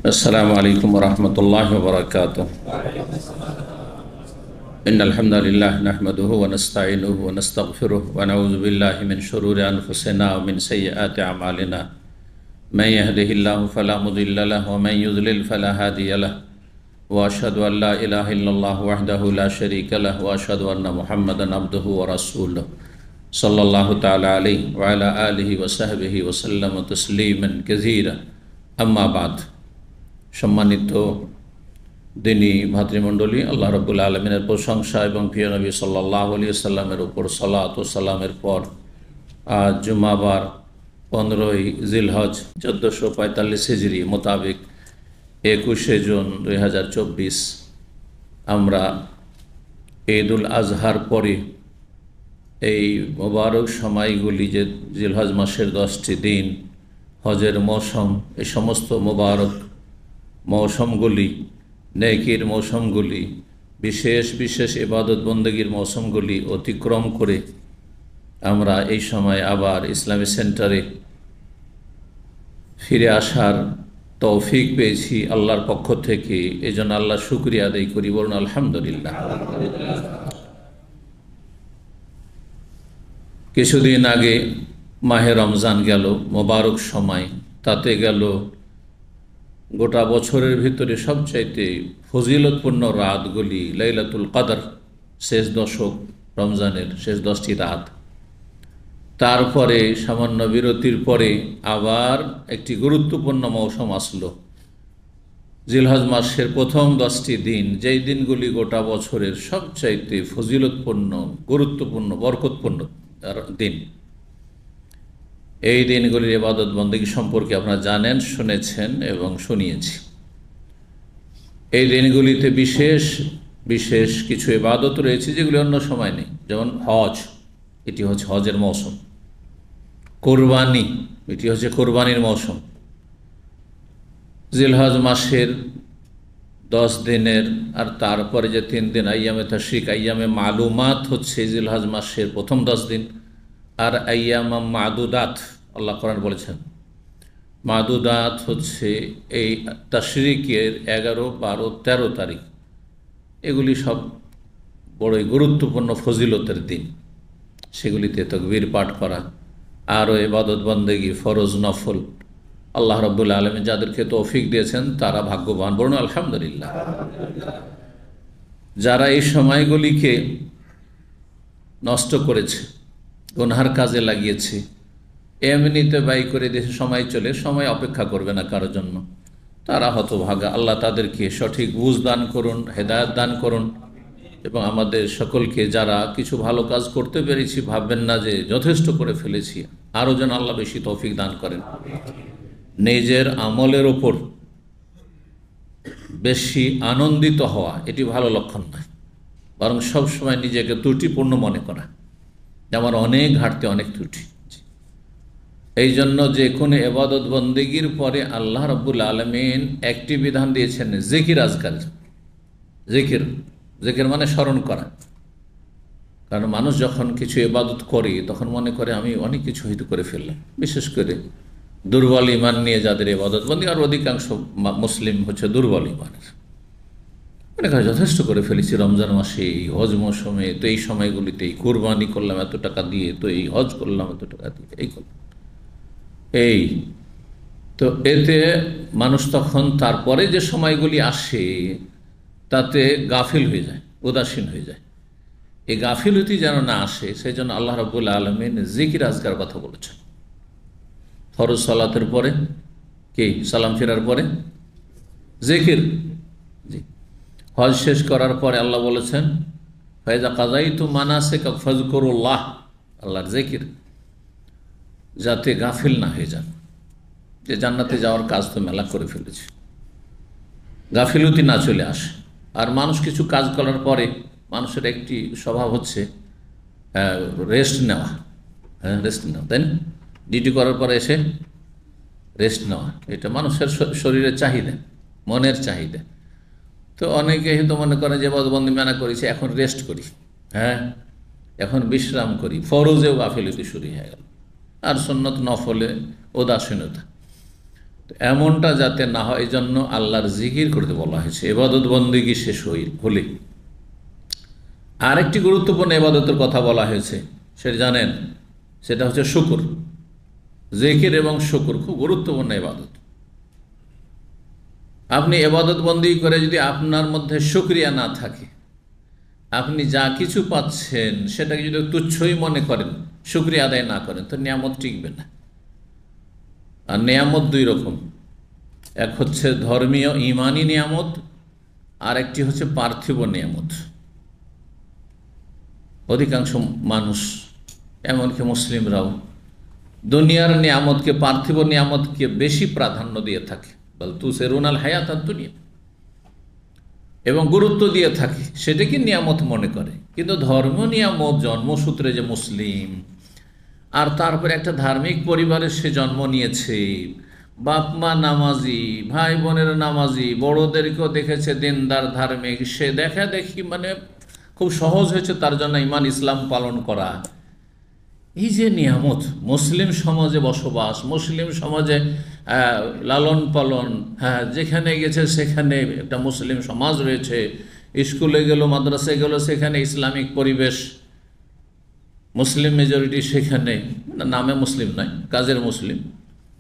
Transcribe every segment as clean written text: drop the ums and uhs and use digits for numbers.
السلام عليكم ورحمة الله وبركاته. إن الحمد لله نحمده ونستعينه ونستغفره ونعوذ بالله من شرور أنفسنا ومن سيئات أعمالنا. من يهده الله فلا مضل له ومن يضلل فلا هادي له وأشهد أن لا إله إلا الله وحده لا شريك له وأشهد أن محمدا عبده ورسوله صلى الله تعالى عليه وعلى آله وصحبه وسلم تسليما كثيرا. أما بعد. সম্মানিত দিনী ভাতৃমণ্ডলী, আল্লাহ রাব্বুল আলামিনের প্রশংসা এবং প্রিয় নবী সাল্লাল্লাহু আলাইহি ওয়াসাল্লামের উপর সালাত ও সালামের পর আজ জুমাবার 15ই জিলহজ 1445 হিজরি মোতাবেক 21শে জুন 2024 আমরা ঈদুল আজহার পরে এই মোবারক সময়গুলি যে জিলহজ মাসের 10টি দিন, হজের মৌসুম, এই সমস্ত মোবারক মৌসুমগুলি, নেকির মৌসুমগুলি, বিশেষ বিশেষ ইবাদত বন্দেগীর মৌসুমগুলি অতিক্রম করে আমরা এই সময় আবার ইসলামী সেন্টারে ফিরে আসার তৌফিক পেয়েছি আল্লাহর পক্ষ থেকে। এই জন্য আল্লাহ শুকরিয়া আদায় করি, বলুন আলহামদুলিল্লাহ। কিছুদিন আগে মাহে রমজান গেল, মোবারক সময়। তাতে গেল গোটা বছরের ভিতরে সবচাইতে ফজিলতপূর্ণ রাতগুলি লাইলাতুল কদর, শেষ দশক, রমজানের শেষ 10টি রাত। তারপরে সামান্য বিরতির পরে আবার একটি গুরুত্বপূর্ণ মৌসুম আসলো, জিলহজ মাসের প্রথম 10টি দিন, যেই দিনগুলি গোটা বছরের সবচাইতে ফজিলতপূর্ণ, গুরুত্বপূর্ণ, বরকতপূর্ণ দিন। এই দিনগুলির ইবাদত বন্দেগী সম্পর্কে আপনারা জানেন, শুনেছেন এবং শুনিয়েছি। এই দিনগুলিতে বিশেষ বিশেষ কিছু ইবাদত রয়েছে যেগুলি অন্য সময় নেই। যেমন হজ, এটি হচ্ছে হজের মৌসুম। কোরবানি, এটি হচ্ছে কোরবানির মৌসুম। জিলহজ মাসের 10 দিনের আর তারপরে যে 3 দিন আইয়ামে তাশরিক, আইয়ামে মালুমাত হচ্ছে জিলহজ মাসের প্রথম 10 দিন, আর আইয়াম মাদুদাত, আল্লাহ কোরআন বলেছেন মাদুদাত হচ্ছে এই তাশরিকের 11, 12, 13 তারিখ। এগুলি সব বড়ই গুরুত্বপূর্ণ ফজিলতের দিন। সেগুলিতে তাকবীর পাঠ করা, আরও ইবাদত বন্দেগী, ফরজ নফল আল্লাহ রাব্বুল আলামিন যাদেরকে তৌফিক দিয়েছেন তারা ভাগ্যবান, বলুন আলহামদুলিল্লাহ। যারা এই সময়গুলিকে নষ্ট করেছে, গুনহার কাজে লাগিয়েছে, এমনিতে ব্যয় করে দেশে সময় চলে, সময় অপেক্ষা করবে না কারোর জন্য, তারা হতভাগা। আল্লাহ তাদেরকে সঠিক বুঝ দান করুন, হেদায়েত দান করুন, এবং আমাদের সকলকে যারা কিছু ভালো কাজ করতে পেরেছি ভাববেন না যে যথেষ্ট করে ফেলেছি, আরও যেন আল্লাহ বেশি তৌফিক দান করেন। নিজের আমলের ওপর বেশি আনন্দিত হওয়া এটি ভালো লক্ষণ নয়, বরং সবসময় নিজেকে ত্রুটিপূর্ণ মনে করা, আমার অনেক ঘাটতি, অনেক ত্রুটি। এই জন্য যে কোনো ইবাদত বন্দেগীর পরে আল্লাহ রাব্বুল আলামিন একটি বিধান দিয়েছেন, জিকির আজকার। জিকির মানে স্মরণ করা। কারণ মানুষ যখন কিছু ইবাদত করে তখন মনে করে আমি অনেক কিছু হয়তো করে ফেললাম। বিশেষ করে দুর্বল ইমান নিয়ে যাদের ইবাদত বন্দেগী, আর অধিকাংশ মুসলিম হচ্ছে দুর্বল ইমানের, মনে করে যথেষ্ট করে ফেলেছি রমজান মাসে, এই হজ মৌসুমে, তো এই সময়গুলিতে এই কোরবানি করলাম এত টাকা দিয়ে, তো এই হজ করলাম এত টাকা দিয়ে, এই করলাম এই। তো এতে মানুষ তখন তারপরে যে সময়গুলি আসে তাতে গাফিল হয়ে যায়, উদাসীন হয়ে যায়। এই গাফিলতি যেন না আসে সেই জন্য আল্লাহ রাব্বুল আলামিন জিকির আজকার কথা বলেছেন। ফরজ সালাতের পরে কি, সালাম ফেরার পরে জিকির। জি, হজ শেষ করার পরে আল্লাহ বলেছেন ফাইজা কাযাইতুম মানাসিকা ফাযকুরুল্লাহ, আল্লাহর জিকির, যাতে গাফিল না হয়ে যান, যে জান্নাতে যাওয়ার কাজ তো মেলা করে ফেলেছে, গাফিলতি না চলে আসে। আর মানুষ কিছু কাজ করার পরে মানুষের একটি স্বভাব হচ্ছে রেস্ট নেওয়া, রেস্ট নেওয়া, তাই না? ডিউটি করার পরে এসে রেস্ট নেওয়া, এটা মানুষের শরীরের চাহিদা, মনের চাহিদা। তো অনেকে হয়তো মনে করে যে বন্দি মানা করেছে, এখন রেস্ট করি, হ্যাঁ এখন বিশ্রাম করি, ফরজেও গাফিলতি শুরু হয়ে গেল, আর সুন্নত নফলে উদাসীনতা। এমনটা যাতে না হয় এই জন্য আল্লাহর জিকির করতে বলা হয়েছে ইবাদত বন্দেগী শেষ হলে। আরেকটি গুরুত্বপূর্ণ ইবাদতের কথা বলা হয়েছে, সেটা জানেন, সেটা হচ্ছে শুকর। জিকির এবং শুকর খুব গুরুত্বপূর্ণ ইবাদত। আপনি ইবাদত বন্দেগী করে যদি আপনার মধ্যে শুকরিয়া না থাকে, আপনি যা কিছু পাচ্ছেন সেটাকে যদি তুচ্ছই মনে করেন, শুকরিয়া আদায় না করেন, তো নিয়ামত টিকবে না। আর নিয়ামত দুই রকম, এক হচ্ছে ধর্মীয় ইমানি নিয়ামত, আর একটি হচ্ছে পার্থিব নিয়ামত। অধিকাংশ মানুষ, এমনকি মুসলিমরাও, দুনিয়ার নিয়ামতকে, পার্থিব নিয়ামতকে বেশি প্রাধান্য দিয়ে থাকে, বল তুসিরুনাল হায়াতাদ দুনিয়া, এবং গুরুত্ব দিয়ে থাকে, সেটাকে নিয়ামত মনে করে। কিন্তু ধর্মীয় নিয়ামত, জন্মসূত্রে যে মুসলিম, আর তারপরে একটা ধার্মিক পরিবারে সে জন্ম নিয়েছে, বাপ মা নামাজি, ভাই বোনের নামাজি, বড়োদেরকেও দেখেছে দিনদার ধার্মিক, সে দেখা দেখি মানে খুব সহজ হয়েছে তার জন্য ইমান ইসলাম পালন করা। এই যে নিয়ামত, মুসলিম সমাজে বসবাস, মুসলিম সমাজে লালন পালন, হ্যাঁ, যেখানে গেছে সেখানে একটা মুসলিম সমাজ রয়েছে, স্কুলে গেল, মাদ্রাসায় গেল, সেখানে ইসলামিক পরিবেশ, মুসলিম মেজরিটি সেখানে, নামে মুসলিম নয়, কাজের মুসলিম,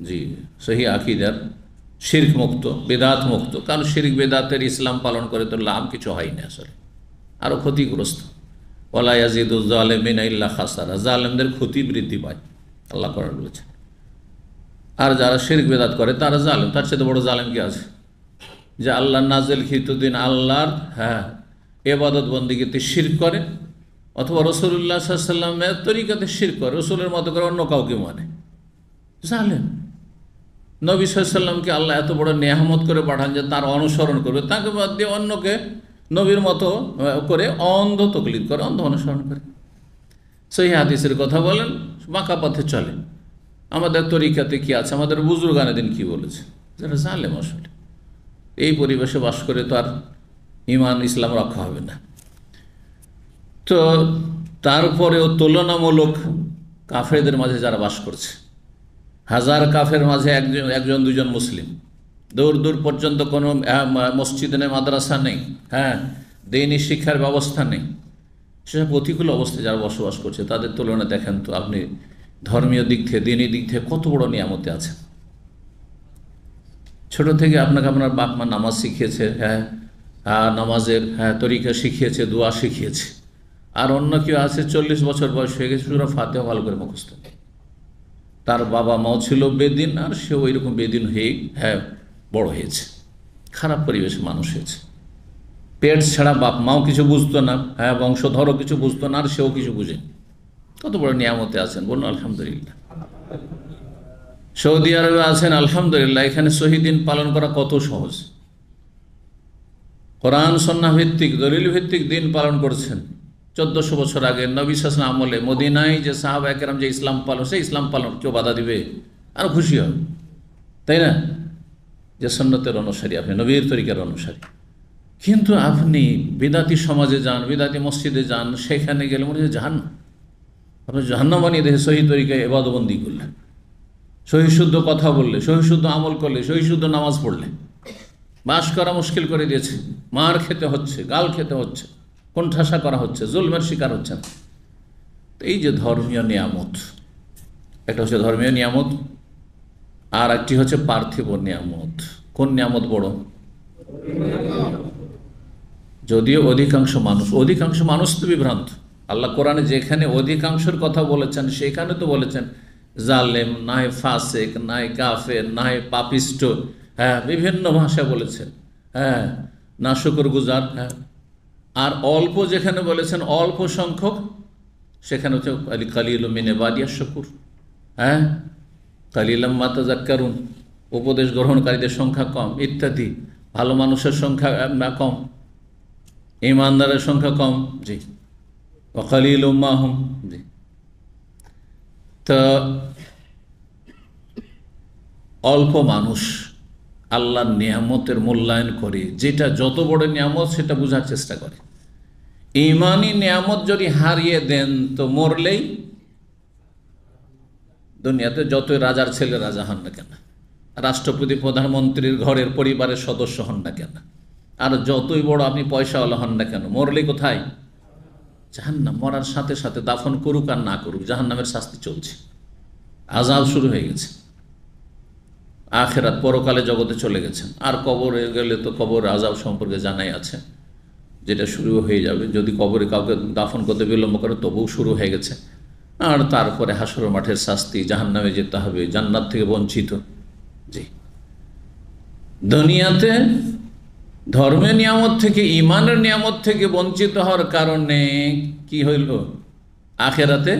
জি, সহি আকিদার, শিরক মুক্ত, বেদাত মুক্ত। কারণ শিরক বেদাতের ইসলাম পালন করে তো লাভ কিছু হয় না, আসলে আরও ক্ষতিগ্রস্ত। ওয়ালা ইয়াজিদুজ জালিমিনা ইল্লা খাসারা, জালেমদের ক্ষতি বৃদ্ধি পায়, আল্লাহ কোরআন বলেছেন। আর যারা শিরক বেদাত করে তারা জালেম, তার চেয়ে বড় জালেম কি আছে? যে আল্লাহ নাজেলকৃত দিন আল্লাহর, হ্যাঁ, ইবাদত বন্দেগীতে শিরক করে, অথবা রাসূলুল্লাহ সাল্লাল্লাহু আলাইহি ওয়াসাল্লামের তরিকাতে শিরক করে, রাসূলের মতো করে অন্য কাউকে মানে, জালেম। নবী সাল্লাল্লাহু আলাইহি ওয়াসাল্লামকে আল্লাহ এত বড় নেয়ামত করে পাঠান যে তার অনুসরণ করবে, তাকে বাদ দিয়ে অন্যকে নবীর মতো করে অন্ধ তকলিদ করে, অন্ধ অনুসরণ করে। সহিহ হাদিসের কথা বলেন, বাঁকা পথে চলে। আমাদের তরিকাতে কি আছে, আমাদের বুজুর্গানে দিন কি বলেছে, যারা জালেম আসলে। এই পরিবেশে বাস করে তো আর ইমান ইসলাম রক্ষা হবে না। তো তারপরেও তুলনামূলক কাফেরদের মাঝে যারা বাস করছে, হাজার কাফের মাঝে একজন দুজন মুসলিম, দূর দূর পর্যন্ত কোনো মসজিদ নেই, মাদ্রাসা নেই, হ্যাঁ, দৈনিক শিক্ষার ব্যবস্থা নেই, সেসব প্রতিকূল অবস্থায় যারা বসবাস করছে, তাদের তুলনায় দেখেন তো আপনি ধর্মীয় দিক থেকে, দিনী দিক থেকে কত বড় নিয়ামতে আছেন। ছোট থেকে আপনাকে আপনার বাপ মা নামাজ শিখিয়েছে, হ্যাঁ, নামাজের, হ্যাঁ, তরিকা শিখিয়েছে, দোয়া শিখিয়েছে। আর অন্য কেউ আছে 40 বছর বয়স হয়ে গেছে, সূরা ফাতিহা ভালো করে মুখস্থ, তার বাবা মাও ছিল বেদিন, আর সেও ওইরকম বেদিন হয়ে, হ্যাঁ, বড় হয়েছে, খারাপ পরিবেশে মানুষ হয়েছে। পেট ছাড়া বাপ মাও কিছু বুঝতো না, হ্যাঁ, বংশধরও কিছু বুঝতো না, আর সেও কিছু বুঝেনি। কত বড় নিয়ামতে আছেন, বলুন আলহামদুলিল্লাহ। সৌদি আরবে আছেন, আলহামদুলিল্লাহ, এখানে শহীদিন পালন করা কত সহজ। কোরআন সুন্নাহ ভিত্তিক, দলিল ভিত্তিক দিন পালন করছেন। 1400 বছর আগে নবী সাল্লাল্লাহু আলাইহি আমলে মদিনায় যে সাহাবায়ে কেরাম যে ইসলাম পালন, সেই ইসলাম পালন কেউ বাধা দিবে? আর খুশি হবে, তাই না? যে সুন্নতের অনুসারী, আপনি নবীর তরিকার অনুসারী। কিন্তু আপনি বিদাতি সমাজে যান, বিদাতি মসজিদে যান, সেখানে গেলে মনে হয় জাহান্নাম। আপনি জাহান্নাম বানিয়ে দেখে সহি তরিকায় ইবাদতবন্দি করলে, সহি শুদ্ধ কথা বললে, সহি শুদ্ধ আমল করলে, সহি শুদ্ধ নামাজ পড়লে, বাস করা মুশকিল করে দিয়েছে। মার খেতে হচ্ছে, গাল খেতে হচ্ছে, কোণঠাসা করা হচ্ছে, জুলমের শিকার হচ্ছেন। এই যে ধর্মীয় নিয়ামত, একটা হচ্ছে ধর্মীয় নিয়ামত, আর একটি হচ্ছে পার্থিব নিয়ামত। কোন নিয়ামত বড়? যদিও অধিকাংশ মানুষ তো বিভ্রান্ত। আল্লাহ কোরআনে যেখানে অধিকাংশের কথা বলেছেন, সেখানে তো বলেছেন জালেম, নাই ফাসেক, নাই কাফের, নাই পাপিষ্ট, হ্যাঁ, বিভিন্ন ভাষা বলেছেন, হ্যাঁ, না শুকরগুজার, হ্যাঁ। আর অল্প যেখানে বলেছেন অল্প সংখ্যক, সেখানে হচ্ছে কালিলুম মিন ইবাদিয়াশ শাকুর, হ্যাঁ, কালিলাম মা তাযাক্কারুন, উপদেশ গ্রহণকারীদের সংখ্যা কম, ইত্যাদি। ভালো মানুষের সংখ্যা কম, ইমানদারের সংখ্যা কম, জি, ওয়া কালিলুম মা হুম, জি। তো অল্প মানুষ আল্লাহর নিয়ামতের মূল্যায়ন করে, যেটা যত বড় নিয়ামত সেটা বোঝার চেষ্টা করে। ইমানি নিয়ামত যদি হারিয়ে দেন তো মরলেই, দুনিয়াতে যতই রাজার ছেলে রাজা হন না কেন, রাষ্ট্রপতি প্রধানমন্ত্রীর ঘরের পরিবারের সদস্য হন না কেন, আর যতই বড় আপনি পয়সাওয়ালা হন না কেন, মরলে কোথায়? জাহান্নাম। মরার সাথে সাথে দাফন করুক আর না করুক, জাহান্নামের শাস্তি চলছে, আযাব শুরু হয়ে গেছে। আখিরাত পরকালে জগতে চলে গেছেন। আর কবরে গেলে তো কবর আযাব সম্পর্কে জানাই আছে, যেটা শুরু হয়ে যাবে। যদি কবরে কাউকে দাফন করতে বিলম্ব করে তবুও শুরু হয়ে গেছে। আর তারপরে হাসর মাঠের শাস্তি, জাহান্নামে যেতে হবে, জান্নাত থেকে বঞ্চিত। জি, দুনিয়াতে ধর্মের নিয়ামত থেকে, ইমানের নিয়ামত থেকে বঞ্চিত হওয়ার কারণে কি হইল? আখেরাতে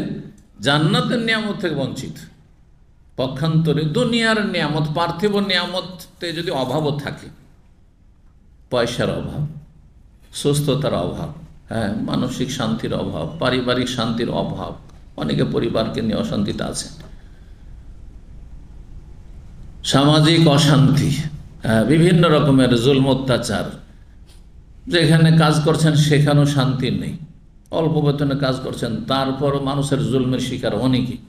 জান্নাতের নিয়ামত থেকে বঞ্চিত। পক্ষান্তরে দুনিয়ার নিয়ামত, পার্থিব নিয়ামতে যদি অভাবও থাকে, পয়সার অভাব, সুস্থতার অভাব, হ্যাঁ, মানসিক শান্তির অভাব, পারিবারিক শান্তির অভাব, অনেকে পরিবারকে নিয়ে অশান্তিতে আছেন, সামাজিক অশান্তি, বিভিন্ন রকমের জুলম অত্যাচার, যেখানে কাজ করছেন সেখানেও শান্তি নেই, অল্প বেতনে কাজ করছেন তারপরও মানুষের জুলমের শিকার অনেকেই।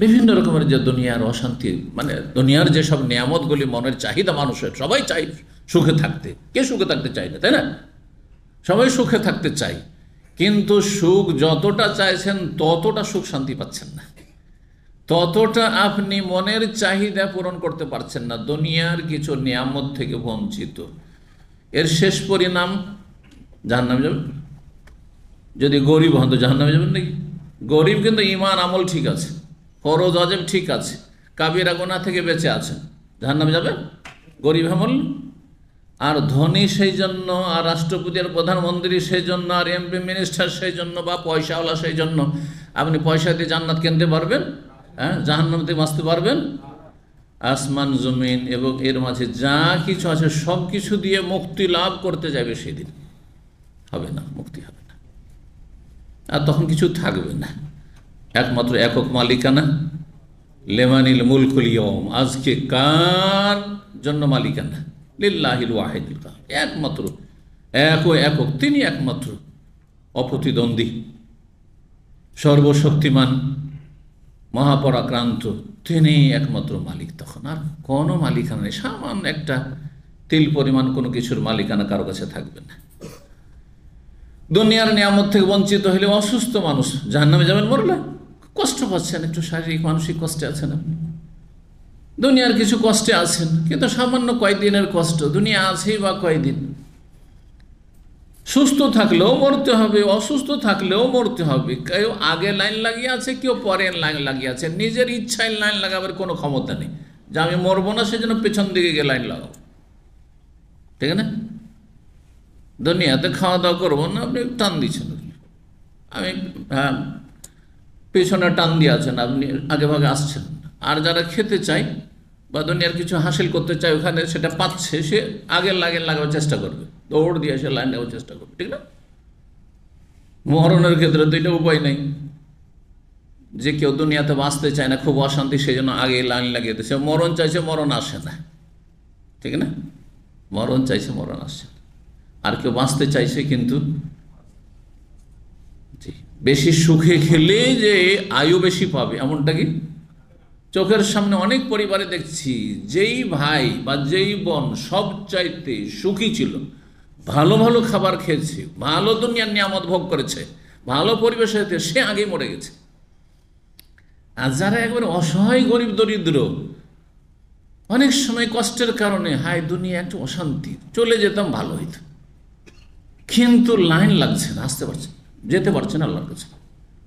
বিভিন্ন রকমের যে দুনিয়ার অশান্তি, মানে দুনিয়ার যেসব নিয়ামতগুলি মনের চাহিদা মানুষের, সবাই চাই সুখে থাকতে, কে সুখে থাকতে চায় না, তাই না? সবাই সুখে থাকতে চাই, কিন্তু সুখ যতটা চাইছেন ততটা সুখ শান্তি পাচ্ছেন না, ততটা আপনি মনের চাহিদা পূরণ করতে পারছেন না, দুনিয়ার কিছু নিয়ামত থেকে বঞ্চিত। এর শেষ পরিণাম জাহান্নামে যাবেন। যদি গরিব হন তো জাহান্নামে যাবেন নাকি? গরিব কিন্তু ঈমান আমল ঠিক আছে, ফরজ ওয়াজিব ঠিক আছে, কাবিরা গুনাহ থেকে বেঁচে আছেন, জাহান্নামে যাবেন গরিব আমল। আর ধনী সেই জন্য, আর রাষ্ট্রপতি আর প্রধানমন্ত্রী সেই জন্য, আর এমপি মিনিস্টার সেই জন্য, বা পয়সাওয়ালা সেই জন্য আপনি পয়সা দিয়ে জান্নাত কিনতে পারবেন? হ্যাঁ, জাহান্নাম থেকে বাঁচতে পারবেন? আসমান জমিন এবং এর মাঝে যা কিছু আছে সব কিছু দিয়ে মুক্তি লাভ করতে যাবে, সেদিন হবে না, মুক্তি হবে না। আর তখন কিছু থাকবে না, একমাত্র একক মালিকানা, লেমানিল মুলকুল ইয়ৌম, আজকে কার জন্য মালিকানা? লিল্লাহিল ওয়াহিদুল কাহার, একমাত্র একক, তিনি একমাত্র অপ্রতিদ্বন্দ্বী, সর্বশক্তিমান, মহাপরাক্রান্ত, তিনি একমাত্র মালিক। তখন আর কোনো মালিকানা নেই, সামান্য একটা তিল পরিমাণ কোনো কিছুর মালিকানা কারো কাছে থাকবে না। দুনিয়ার নিয়ামত থেকে বঞ্চিত হলে অসুস্থ মানুষ জাহান্নামে যাবেন, মরলে কষ্ট পাচ্ছেন, একটু শারীরিক মানসিক কষ্টে আছেন আপনি, দুনিয়ার কিছু কষ্টে আছেন, কিন্তু সামান্য কয়েকদিনের কষ্ট, দুনিয়া আছেই বা কয়েকদিন। সুস্থ থাকলেও মরতে হবে, অসুস্থ থাকলেও মরতে হবে। কেউ আগে লাইন লাগিয়ে আছে, কেউ পরে লাইন লাগিয়ে আছে, নিজের ইচ্ছায় লাইন লাগাবার কোনো ক্ষমতা নেই যে আমি মরবো না সেজন্য পেছন দিকে গিয়ে লাইন লাগাবো, ঠিক না? দুনিয়াতে খাওয়া দাওয়া করবো না, আপনি টান দিচ্ছেন, আমি হ্যাঁ পেছনে টান দিয়ে আছেন, আপনি আগে ভাগে আসছেন। আর যারা খেতে চায় বা দুনিয়ার কিছু হাসিল করতে চায়, ওখানে সেটা পাচ্ছে, সে আগের লাইন লাগাবার চেষ্টা করবে, দৌড় দিয়ে সে লাইন লাগাবার চেষ্টা করবে, ঠিক না? মরণের ক্ষেত্রে তো এটা উপায় নেই যে কেউ দুনিয়াতে বাঁচতে চায় না, খুব অশান্তি, সেই জন্য আগে লাইন লাগিয়ে দিচ্ছে। মরণ চাইছে, মরণ আসে না, ঠিক না? মরণ চাইছে, মরণ আসে না। আর কেউ বাঁচতে চাইছে কিন্তু বেশি সুখে খেলে যে আয়ু বেশি পাবে, এমনটা কি? চোখের সামনে অনেক পরিবারে দেখছি, যেই ভাই বা যেই বোন সবচাইতে সুখী ছিল, ভালো ভালো খাবার খেয়েছে, ভালো দুনিয়ার নিয়ামত ভোগ করেছে, ভালো পরিবেশে, সে আগেই মরে গেছে। আর যারা একবারে অসহায় গরিব দরিদ্র, অনেক সময় কষ্টের কারণে হায় দুনিয়া একটু অশান্তি, চলে যেতাম ভালো হইত, কিন্তু লাইন লাগছে না, আসতে পারছে, যেতে পারছে না আল্লাহর কাছে,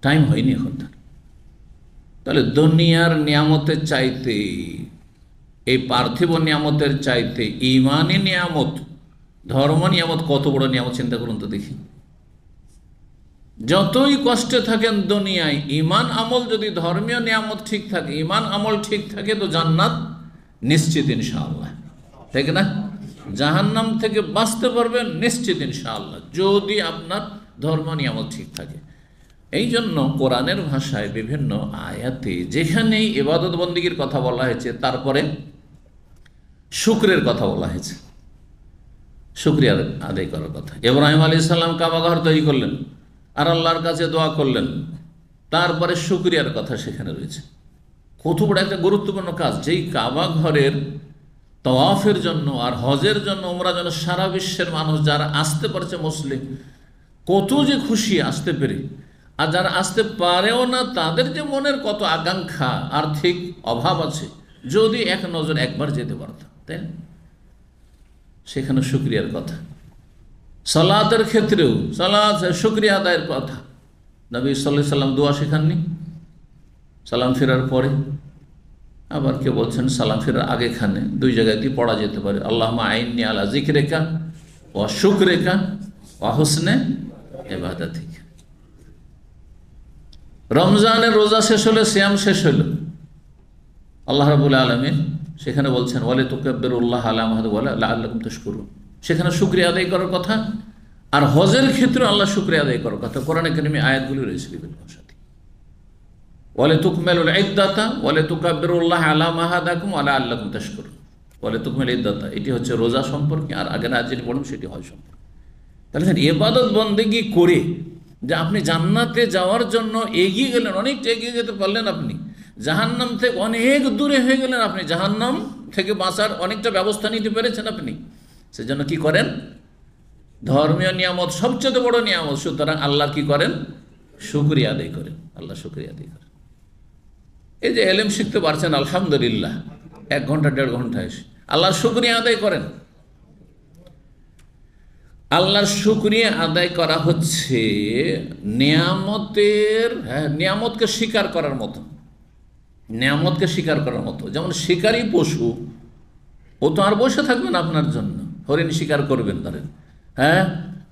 টাইম হয়নি এখন তার। তাহলে দুনিয়ার নিয়ামতের চাইতে, এই পার্থিব নিয়ামতের চাইতে ইমানি নিয়ামত, ধর্ম নিয়ামত কত বড় নিয়ামত, চিন্তা করুন তো দেখি। যতই কষ্টে থাকেন দুনিয়ায়, ইমান আমল যদি, ধর্মীয় নিয়ামত ঠিক থাকে, ইমান আমল ঠিক থাকে, তো জান্নাত নিশ্চিত ইনশাআল্লাহ, ঠিক না? জাহান্নাম থেকে বাঁচতে পারবেন নিশ্চিত ইনশাআল্লাহ, যদি আপনার ধর্ম নিয়ামত ঠিক থাকে। এই জন্য কোরআনের ভাষায় বিভিন্ন আয়াতে যেখানেই ইবাদত বন্দেগীর কথা বলা হয়েছে, তারপরে শুকরের কথা বলা হয়েছে, শুকরিয়া আদায় করার কথা। ইব্রাহিম আলাইহিস সালাম কাবা ঘর তৈরি করলেন আর আল্লাহর কাছে দোয়া করলেন, তারপরে শুকরিয়ার কথা সেখানে রয়েছে। কত বড় একটা গুরুত্বপূর্ণ কাজ, যেই কাবা ঘরের তওয়াফের জন্য আর হজের জন্য ওমরার জন্য সারা বিশ্বের মানুষ যারা আসতে পারছে মুসলিম, কত যে খুশি আসতে পেরে। আর যারা আসতে পারেও না তাদের যে মনের কত আকাঙ্ক্ষা, আর্থিক অভাব আছে, যদি এক নজর একবার যেতে পারতাম, তাই না? সেখানে শুকরিয়ার কথা। সালাতের ক্ষেত্রেও সালাত শুকরিয়া আদায়ের কথা। নবী সাল্লাল্লাহু আলাইহি সাল্লাম দোয়া শেখাননি সালাম ফেরার পরে? আবার কে বলছেন সালাম ফেরার আগেখানে দুই জায়গায় দিয়ে পড়া যেতে পারে, আল্লাহুম্মা আইন্নি আলা যিকরিকা ওয়া শুকরিকা ওয়া হুসনে ইবাদাতিক। রমজানের রোজা শেষ হলে, সিয়াম শেষ হলো, আল্লাহ রাব্বুল আলামিন সেখানে বলছেন ওয়ালি তুকাব্বিরুল্লাহ আলা মা হাদাকুম ওয়া লাআল্লাকুম তাশকুরুন। সেখানে শুকরিয়া আদায় করার কথা। আর হজের ক্ষেত্রে আল্লাহ শুকরিয়া আদায় করার কথা। কোরআনে কারিমে আয়াতগুলি রয়েছে বিভিন্ন ভাষাতে। ওয়ালি তুকমিলুল ইদ্দাতা ওয়ালি তুকাব্বিরুল্লাহ আলা মা হাদাকুম ওয়া লাআল্লাকুম তাশকুরুন। ওয়ালি তুকমিল ইদ্দাতা, এটি হচ্ছে রোজা সম্পর্কে, আর আগের আয়াত যেটি পড়লাম সেটি হজ সম্পর্কে। তাহলে ইবাদত বন্দেগি করে যে আপনি জান্নাতে যাওয়ার জন্য এগিয়ে গেলেন, অনেকটা এগিয়ে যেতে পারলেন, আপনি জাহান্নাম থেকে অনেক দূরে হয়ে গেলেন, আপনি জাহান্নাম থেকে বাঁচার অনেকটা ব্যবস্থা নিতে পেরেছেন আপনি। সেজন্য কি করেন? ধর্মীয় নিয়ামত সবচেয়ে বড় নিয়ামত, সুতরাং আল্লাহর কি করেন? শুকরিয়া আদায় করেন, আল্লাহ শুকরিয়া আদায় করেন। এই যে এলেম শিখতে পারছেন আলহামদুলিল্লাহ, 1 ঘন্টা 1.5 ঘন্টা এসে আল্লাহর শুকরিয়া আদায় করেন। আল্লাহর শুকরিয়া আদায় করা হচ্ছে নিয়ামতের, নিয়ামতকে স্বীকার করার মতো, নিয়ামতকে স্বীকার করার মতো। যেমন শিকারী পশু, ও তো আর বসে থাকবেন আপনার জন্য, হরিণ শিকার করবেন ধরেন,